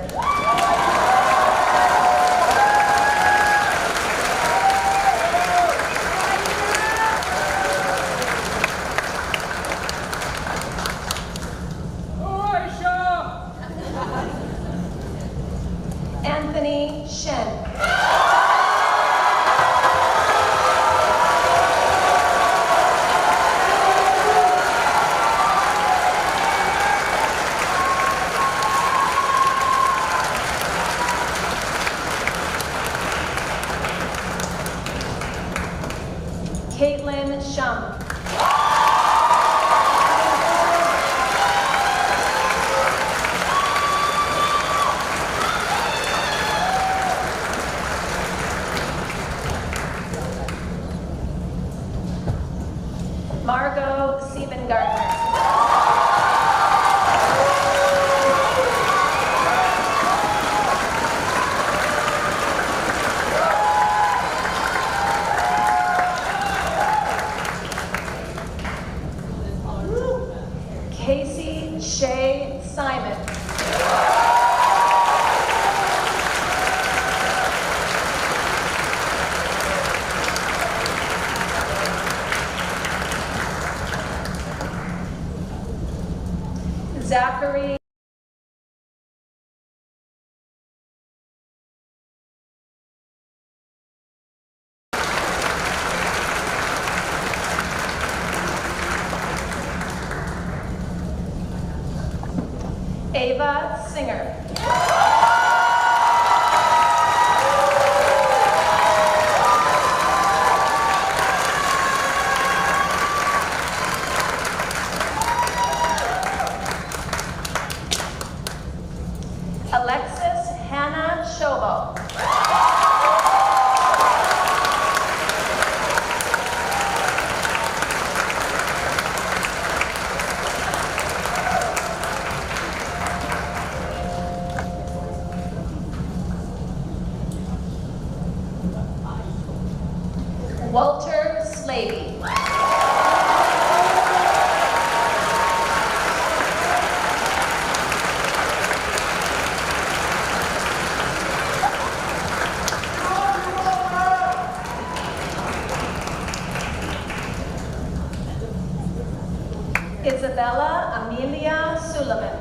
Anthony Shen. Caitlin Shum. Margot Siebengartner. Casey Shay Simon. Zachary Ava Singer. Alexis Hannah Shobo. Walter Slavey. Isabella Amelia Suleiman.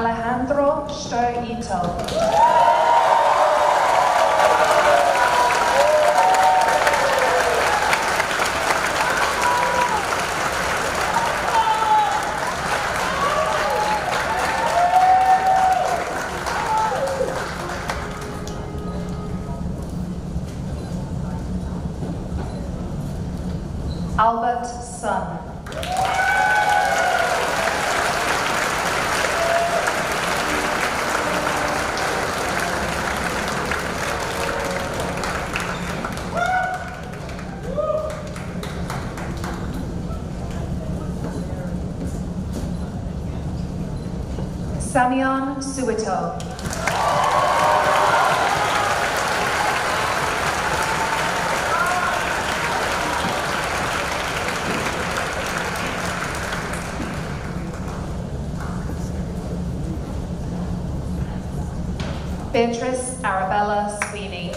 Alejandro Stoito. Albert Sun. Samion Suito. Beatrice Arabella Sweeney.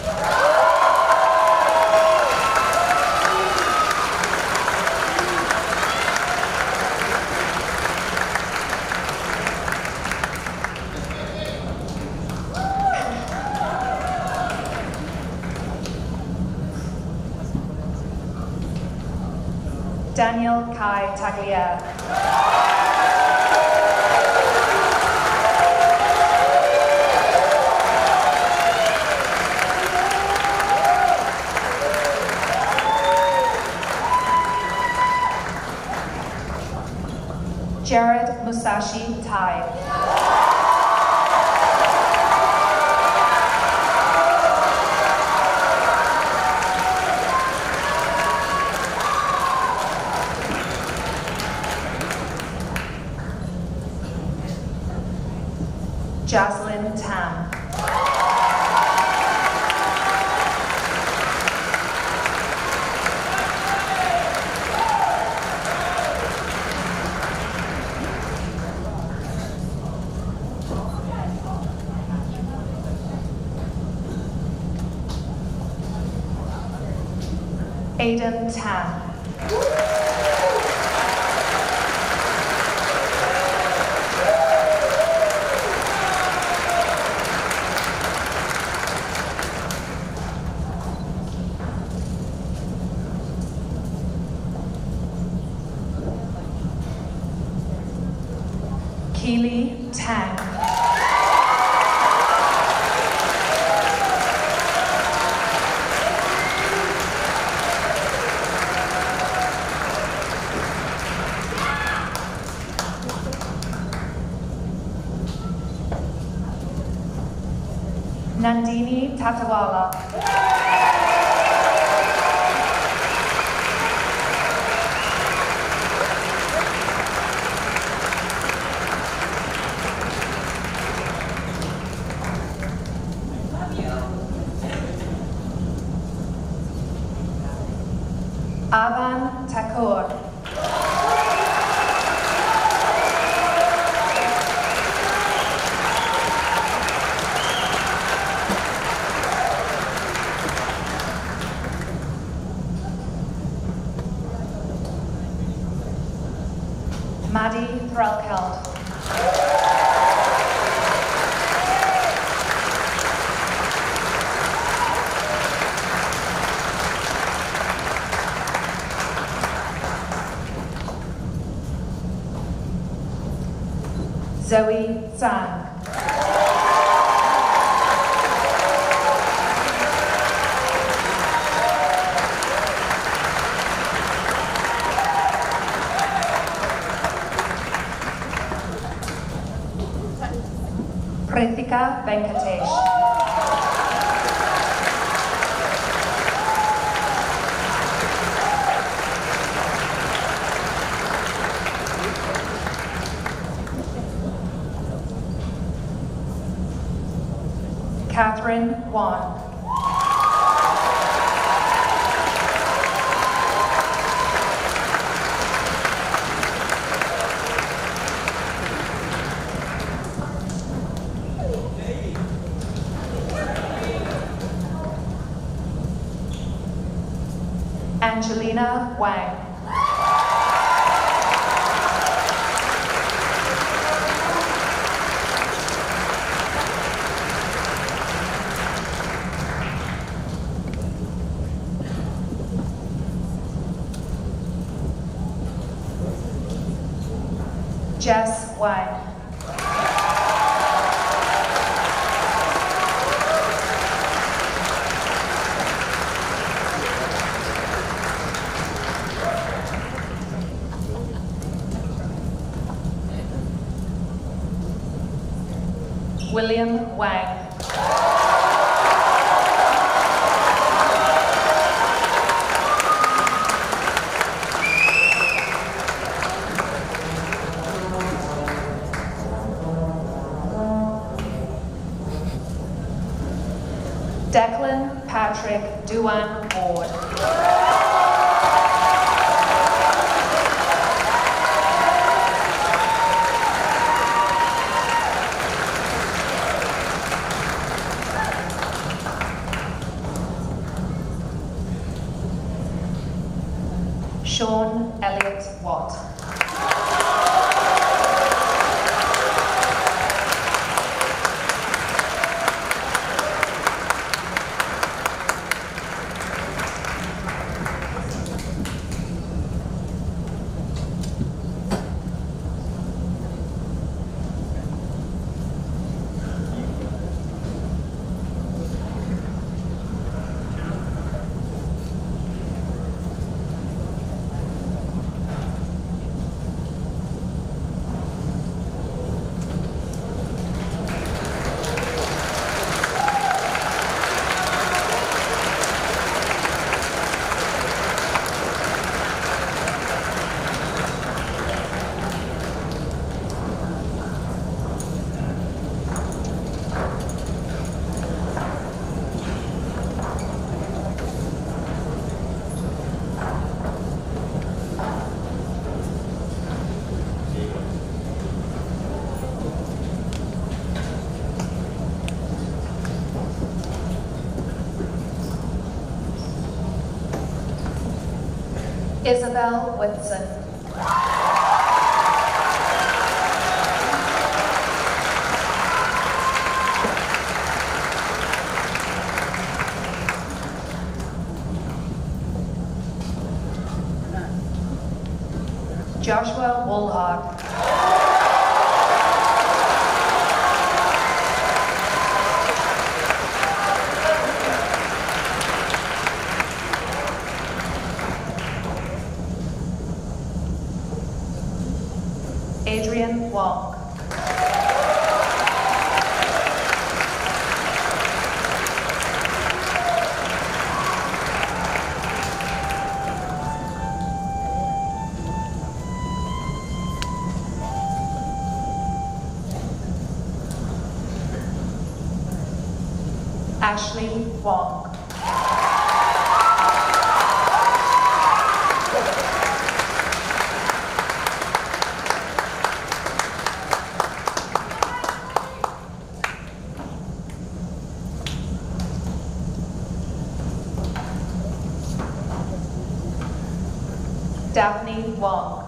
Daniel Kai Tagliere. Jared Musashi Tai. Jocelyn Tam. Aiden Tan. Keely Tang. Nandini Tatawala. Avan Thakur. Maddie Threlkeld. Zoe Zhang. Prithika Venkatesh. Catherine Wong. Angelina Wang. Jess Wang. William Wang. Declan Patrick Duan Ward. Sean Elliott Watt. Isabel Whitson. Joshua Woolhard. Adrian Wong. Ashley Wong. Daphne Wong.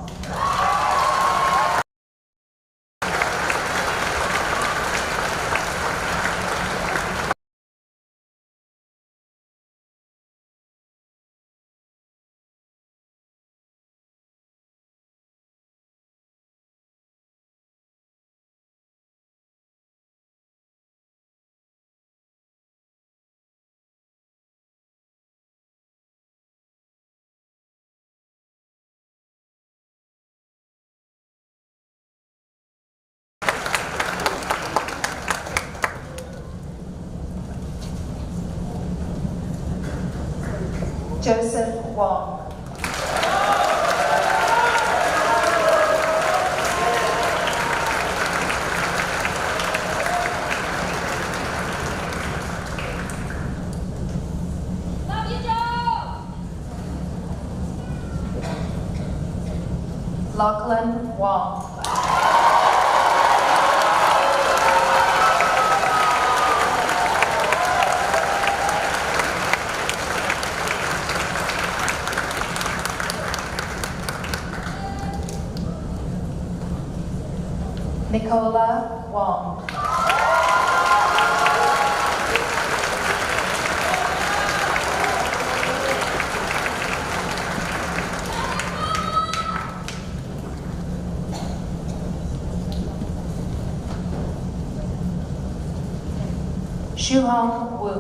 Joseph Wong. Love you, Joe! Lachlan Wong. Nicola Wong. Shuhong Wu.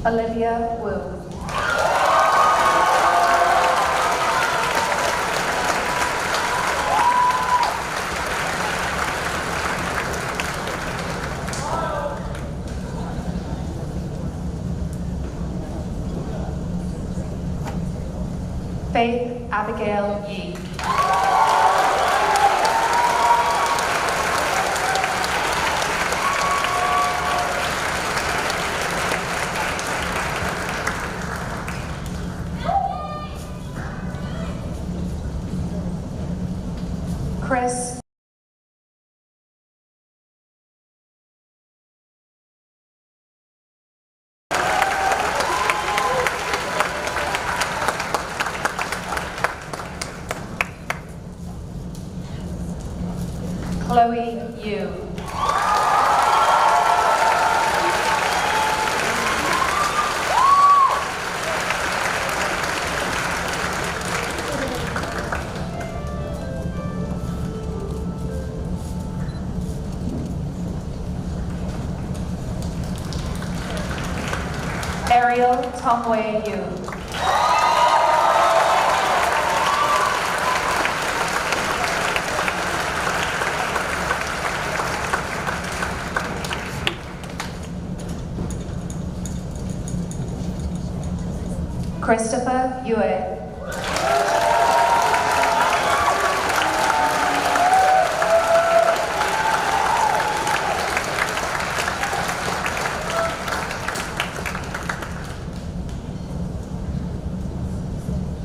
Olivia Wu. Faith Abigail Yi. Chris Chloe Yu. Ariel Tongwei Yu. Christopher Yue.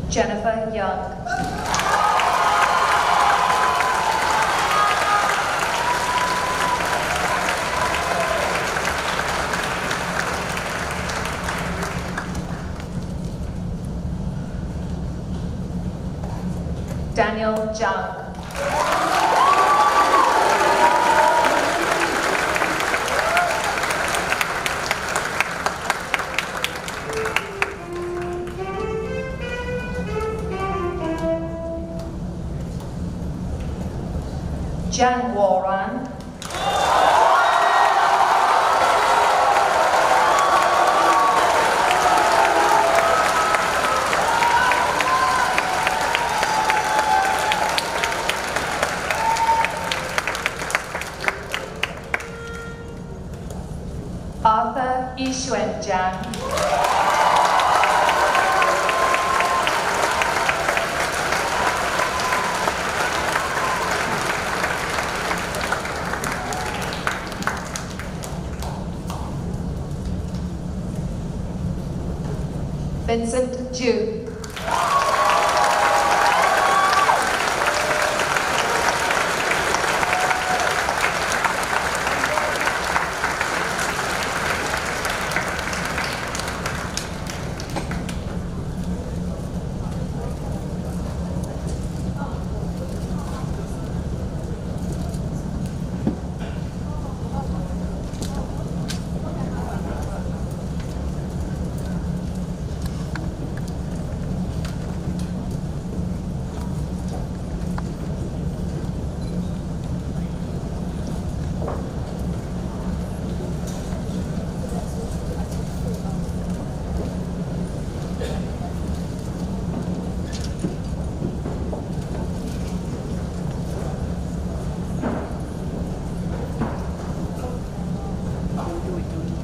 Jennifer Yeung. Daniel Zhang. Zhang Woran. Arthur Yixuan Zhang. Vincent Ju.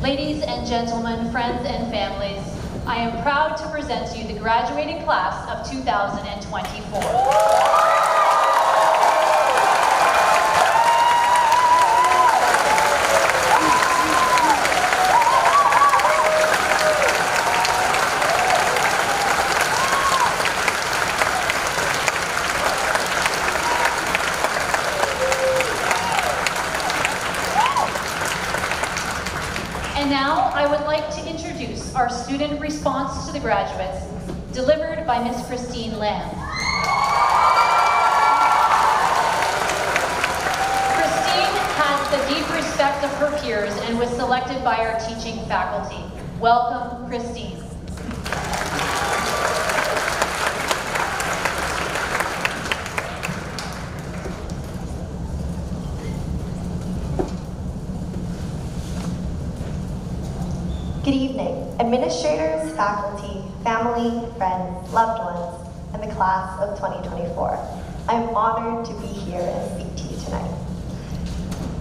Ladies and gentlemen, friends and families, I am proud to present to you the graduating class of 2024. And now I would like to introduce our student response to the graduates, delivered by Ms. Christine Lamb. Christine has the deep respect of her peers and was selected by our teaching faculty. Welcome, Christine. Good evening, administrators, faculty, family, friends, loved ones, and the class of 2024. I'm honored to be here and speak to you tonight.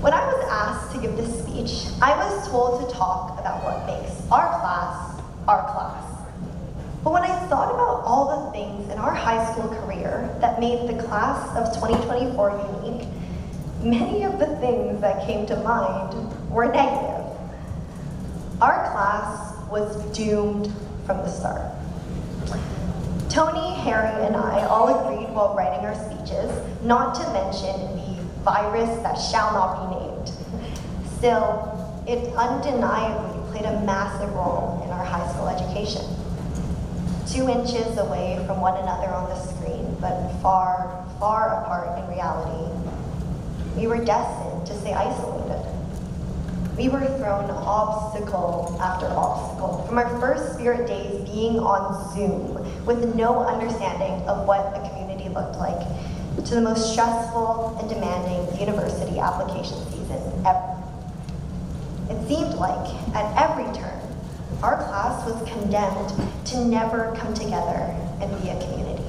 When I was asked to give this speech, I was told to talk about what makes our class our class. But when I thought about all the things in our high school career that made the class of 2024 unique, many of the things that came to mind were negative. Our class was doomed from the start. Tony, Harry, and I all agreed while writing our speeches not to mention the virus that shall not be named. Still, it undeniably played a massive role in our high school education. 2 inches away from one another on the screen, but far, far apart in reality, we were destined to stay isolated. We were thrown obstacle after obstacle, from our first Spirit days being on Zoom with no understanding of what a community looked like, to the most stressful and demanding university application season ever. It seemed like at every turn, our class was condemned to never come together and be a community.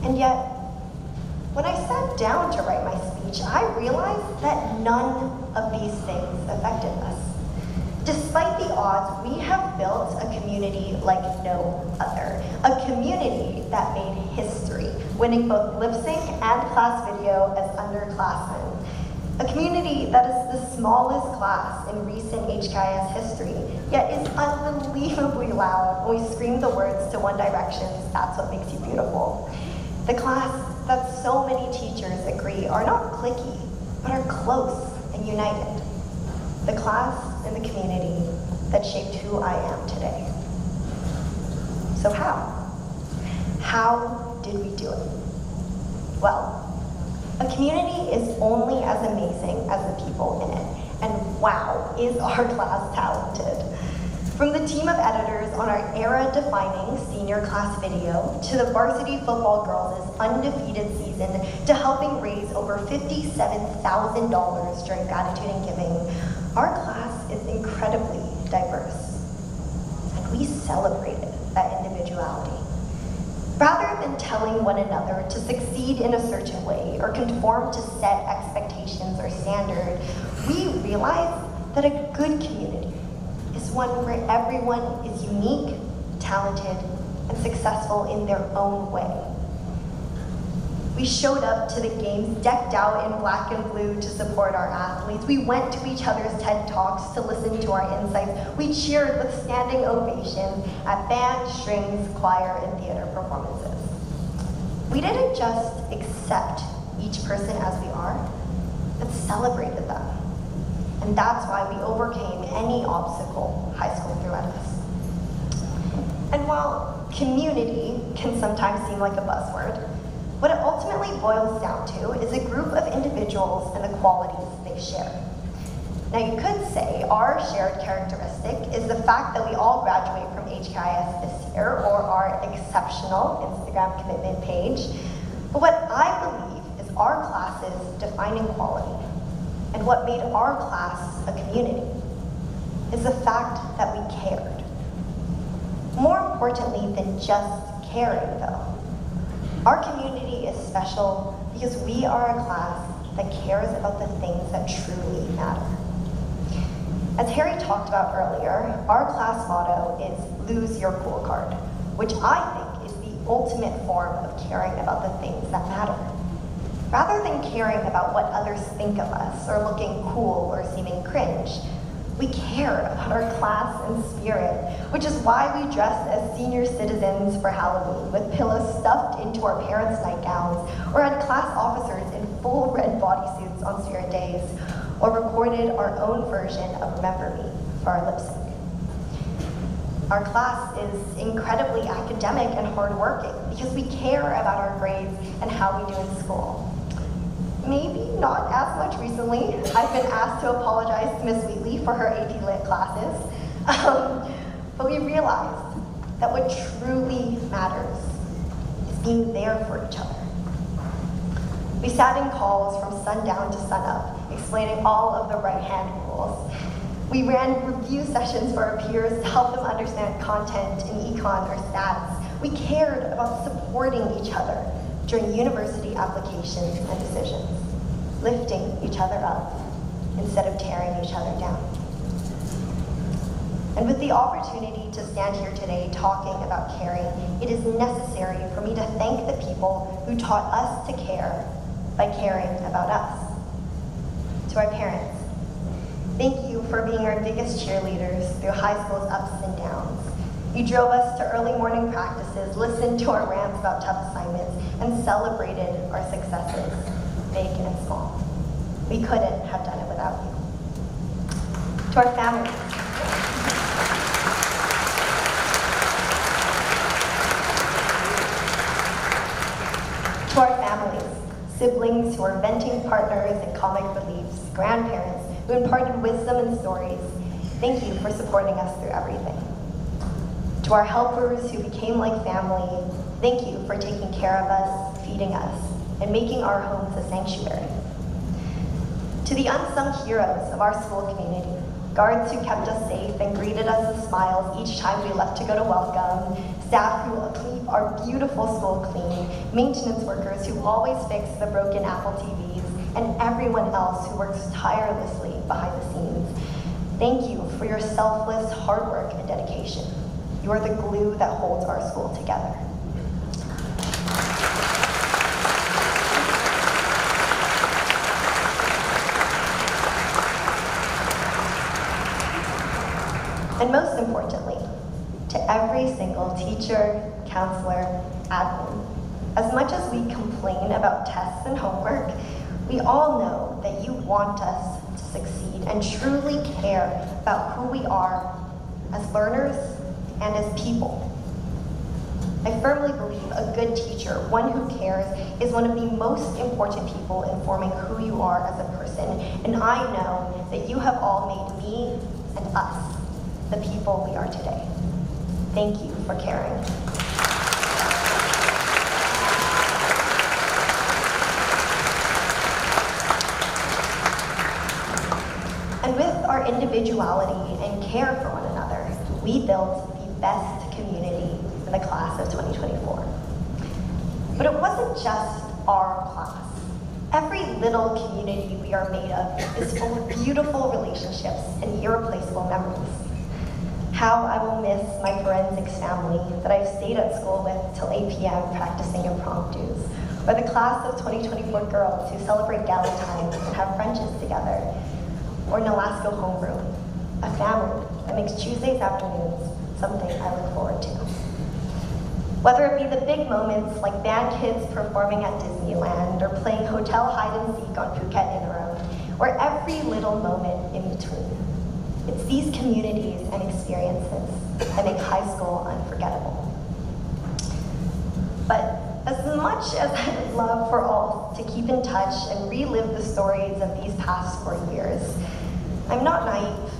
And yet, when I sat down to write my speech, I realized that none of these things affected us. Despite the odds, we have built a community like no other. A community that made history, winning both lip sync and class video as underclassmen. A community that is the smallest class in recent HKIS history, yet is unbelievably loud when we scream the words to One Direction's "That's What Makes You Beautiful." The class that so many teachers agree are not cliquey, but are close and united. The class and the community that shaped who I am today. So how? How did we do it? Well, a community is only as amazing as the people in it. And wow, is our class talented. From the team of editors on our era-defining senior class video, to the varsity football girls' undefeated season, to helping raise over $57,000 during gratitude and giving, our class is incredibly diverse. And we celebrated that individuality. Rather than telling one another to succeed in a certain way or conform to set expectations or standard, we realized that a good community is one where everyone is unique, talented, and successful in their own way. We showed up to the games decked out in black and blue to support our athletes. We went to each other's TED Talks to listen to our insights. We cheered with standing ovations at band, strings, choir, and theater performances. We didn't just accept each person as we are, but celebrated them. And that's why we overcame any obstacle high school threw at us. And while community can sometimes seem like a buzzword, what it ultimately boils down to is a group of individuals and the qualities they share. Now you could say our shared characteristic is the fact that we all graduate from HKIS this year, or our exceptional Instagram commitment page. But what I believe is our class's defining quality, and what made our class a community, is the fact that we cared. More importantly than just caring though, our community is special because we are a class that cares about the things that truly matter. As Harry talked about earlier, our class motto is "Lose Your Cool Card," which I think is the ultimate form of caring about the things that matter. Rather than caring about what others think of us or looking cool or seeming cringe, we care about our class and spirit, which is why we dress as senior citizens for Halloween with pillows stuffed into our parents' nightgowns, or had class officers in full red bodysuits on Spirit days, or recorded our own version of Remember Me for our lip sync. Our class is incredibly academic and hardworking because we care about our grades and how we do in school. maybe not as much recently. I've been asked to apologize to Miss Wheatley for her AP Lit classes. But we realized that what truly matters is being there for each other. We sat in calls from sundown to sunup, explaining all of the right-hand rules. We ran review sessions for our peers to help them understand content in econ or stats. We cared about supporting each other during university applications and decisions, lifting each other up instead of tearing each other down. And with the opportunity to stand here today talking about caring, it is necessary for me to thank the people who taught us to care by caring about us. To our parents, thank you for being our biggest cheerleaders through high school's ups and downs. You drove us to early morning practices, listened to our rants about tough assignments, and celebrated our successes, big and small. We couldn't have done it without you. To our families, siblings who are venting partners and comic reliefs, grandparents who imparted wisdom and stories, thank you for supporting us through everything. To our helpers who became like family, thank you for taking care of us, feeding us, and making our homes a sanctuary. To the unsung heroes of our school community, guards who kept us safe and greeted us with smiles each time we left to go to welcome, staff who keep our beautiful school clean, maintenance workers who always fix the broken Apple TVs, and everyone else who works tirelessly behind the scenes. Thank you for your selfless hard work and dedication. You are the glue that holds our school together. And most importantly, to every single teacher, counselor, admin, as much as we complain about tests and homework, we all know that you want us to succeed and truly care about who we are as learners and as people. I firmly believe a good teacher, one who cares, is one of the most important people in forming who you are as a person. And I know that you have all made me and us the people we are today. Thank you for caring. And with our individuality and care for one another, we built the best community in the class of 2024. But it wasn't just our class. Every little community we are made of is full of beautiful relationships and irreplaceable memories. How I will miss my forensics family that I've stayed at school with till 8 p.m. practicing impromptus, or the class of 2024 girls who celebrate gala time and have brunches together, or Nolasco homeroom, a family that makes Tuesdays afternoons something I look forward to. Whether it be the big moments like band kids performing at Disneyland or playing hotel hide and seek on Phuket in a row, or every little moment in between. It's these communities and experiences that make high school unforgettable. But as much as I would love for all to keep in touch and relive the stories of these past 4 years, I'm not naive.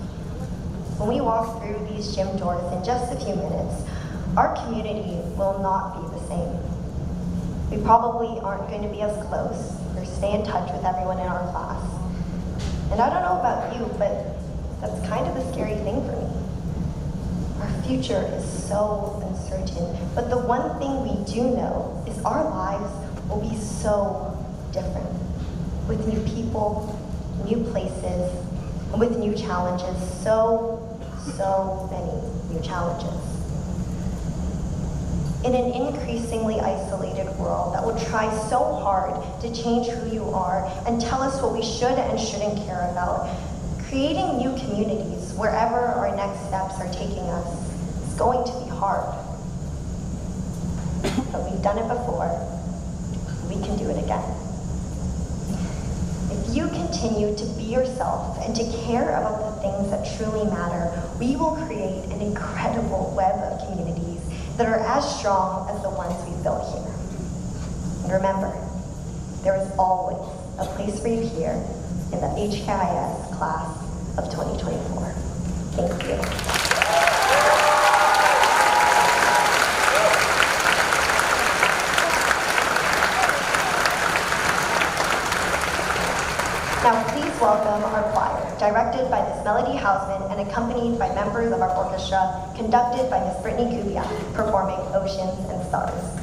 When we walk through these gym doors in just a few minutes, our community will not be the same. We probably aren't going to be as close or stay in touch with everyone in our class. And I don't know about you, but that's kind of a scary thing for me. Our future is so uncertain, but the one thing we do know is our lives will be so different, with new people, new places, and with new challenges, so many new challenges. In an increasingly isolated world that will try so hard to change who you are and tell us what we should and shouldn't care about, creating new communities wherever our next steps are taking us is going to be hard. But we've done it before. We can do it again. If you continue to be yourself and to care about the things that truly matter, we will create an incredible web of communities that are as strong as the ones we've built here. And remember, there is always a place for you here in the HKIS class of 2024. Thank you. Now please welcome our choir, directed by Miss Melody Hausman and accompanied by members of our orchestra, conducted by Miss Brittany Kubiak, performing Oceans and Stars.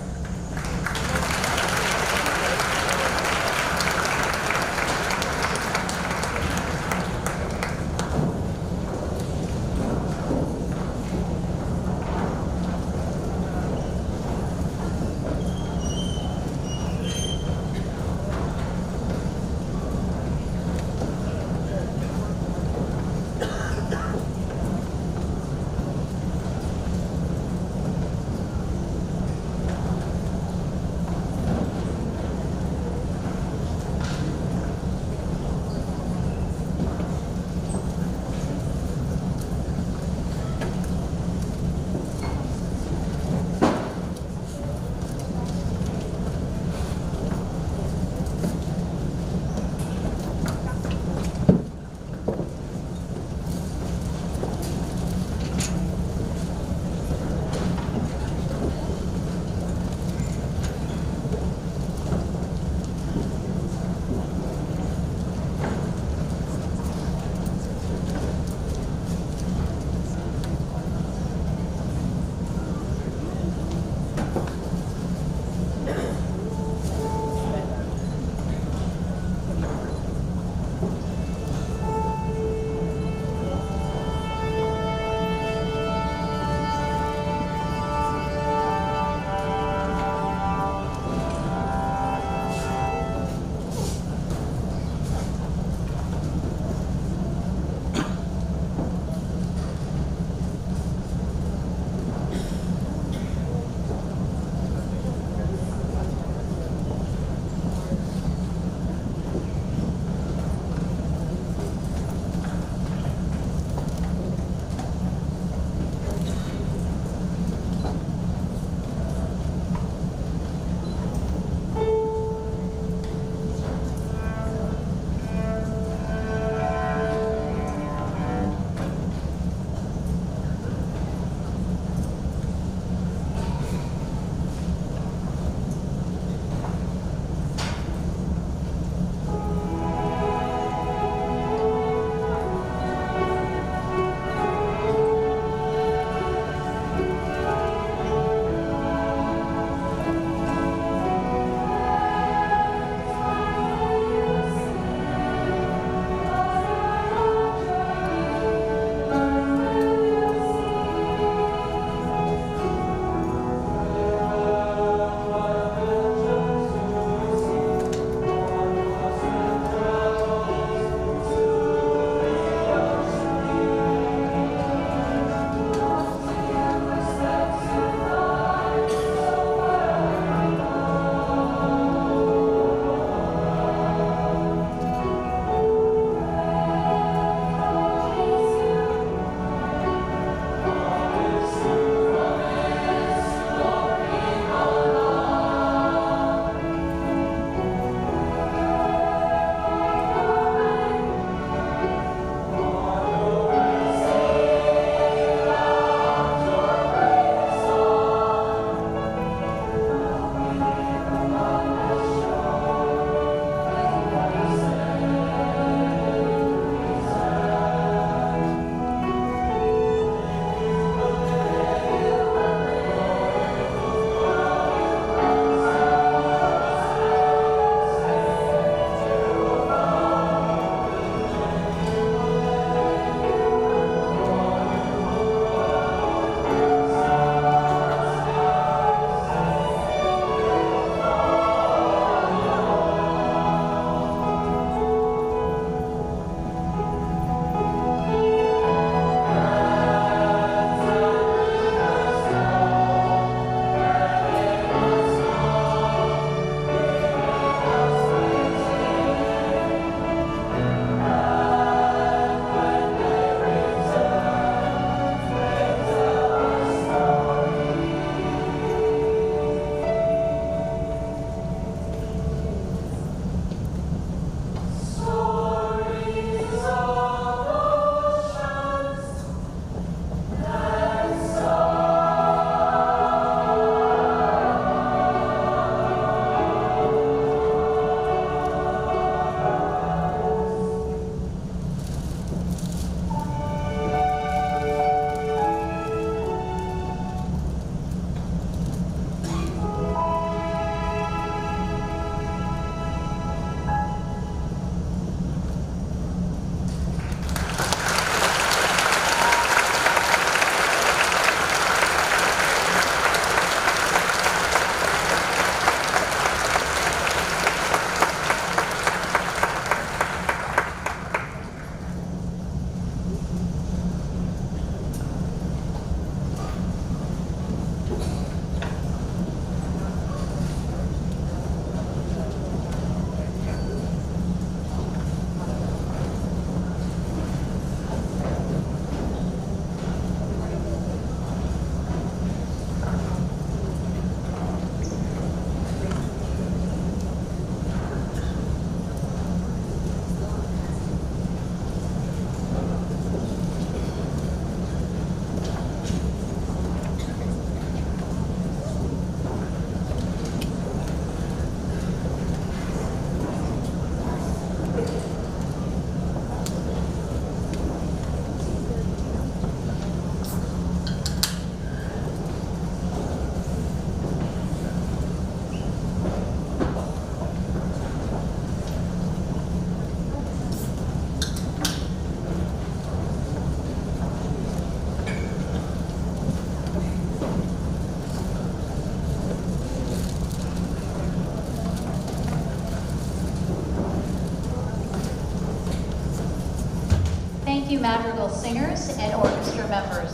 madrigal singers and orchestra members.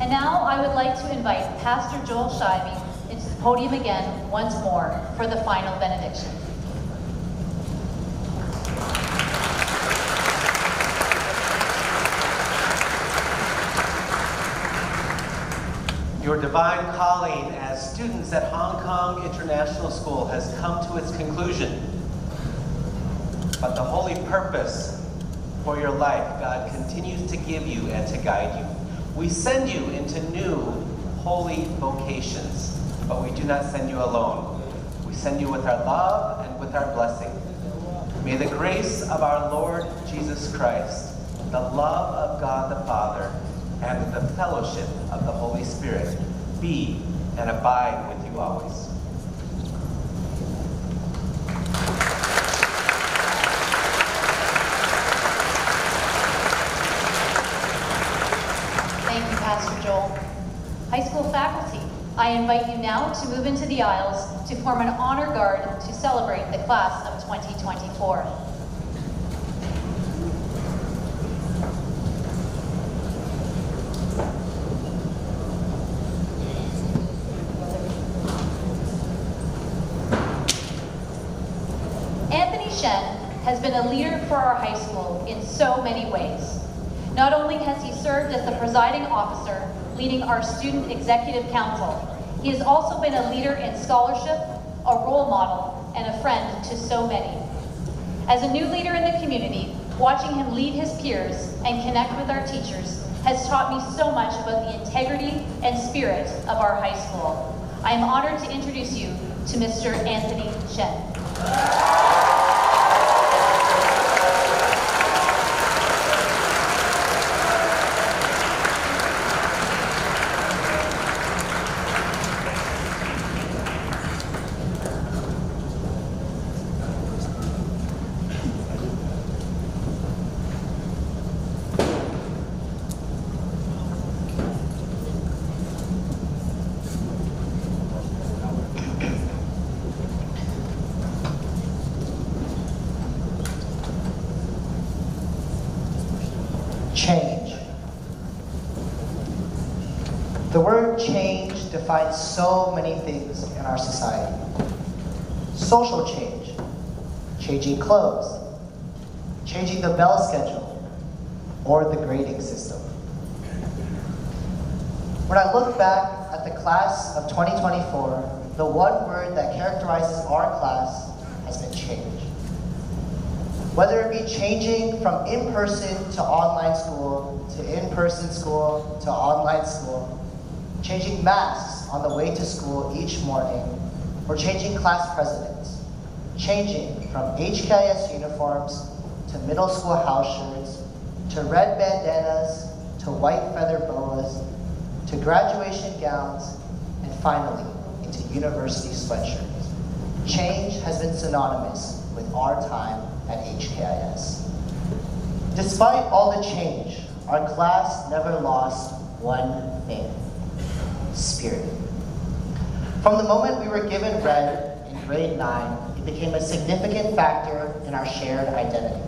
And now I would like to invite Pastor Joel Shivey into the podium again once more for the final benediction. Your divine calling as students at Hong Kong International School has come to its conclusion. But the holy purpose for your life, God continues to give you and to guide you. We send you into new holy vocations, but we do not send you alone. We send you with our love and with our blessing. May the grace of our Lord Jesus Christ, the love of God the Father, and the fellowship of the Holy Spirit be and abide with you always. Thank you, Pastor Joel. High school faculty, I invite you now to move into the aisles to form an honor guard to celebrate the class of 2024. Has been a leader for our high school in so many ways. Not only has he served as the presiding officer, leading our student executive council, he has also been a leader in scholarship, a role model, and a friend to so many. As a new leader in the community, watching him lead his peers and connect with our teachers has taught me so much about the integrity and spirit of our high school. I am honored to introduce you to Mr. Anthony Cheng. Change. The word change defines so many things in our society. Social change, changing clothes, changing the bell schedule, or the grading system. When I look back at the class of 2024, the one word that characterizes our class has been change. Whether it be changing from in-person to online school, to in-person school to online school, changing masks on the way to school each morning, or changing class presidents, changing from HKIS uniforms to middle school house shirts, to red bandanas, to white feather boas, to graduation gowns, and finally into university sweatshirts. Change has been synonymous with our time at HKIS. Despite all the change, our class never lost one thing: spirit. From the moment we were given red in grade 9, it became a significant factor in our shared identity.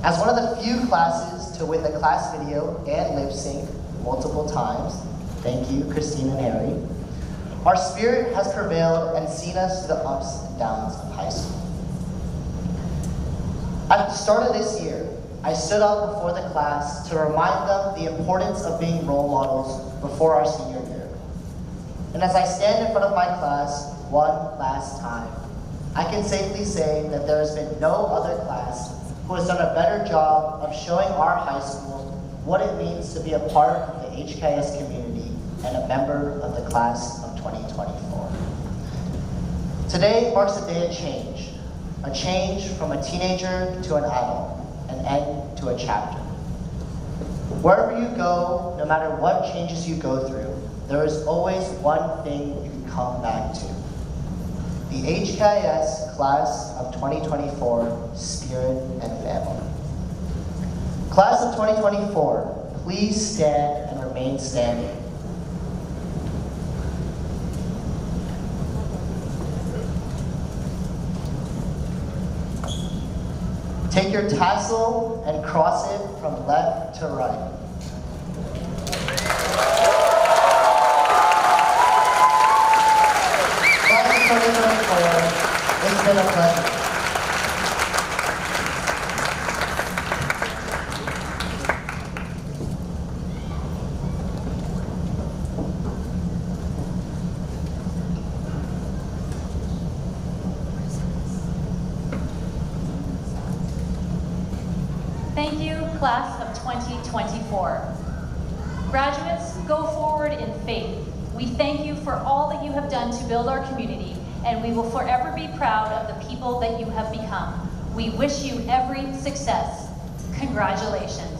As one of the few classes to win the class video and lip sync multiple times, thank you, Christine and Harry, our spirit has prevailed and seen us through the ups and downs of high school. At the start of this year, I stood up before the class to remind them the importance of being role models before our senior year. And as I stand in front of my class one last time, I can safely say that there has been no other class who has done a better job of showing our high school what it means to be a part of the HKIS community and a member of the class of 2024. Today marks a day of change. A change from a teenager to an adult, an end to a chapter. Wherever you go, no matter what changes you go through, there is always one thing you can come back to: the HKIS class of 2024 spirit and family. Class of 2024, please stand and remain standing. Take your tassel and cross it from left to right. Class of 2024, it's been a pleasure. Thank you, class of 2024. Graduates, go forward in faith. We thank you for all that you have done to build our community, and we will forever be proud of the people that you have become. We wish you every success. Congratulations.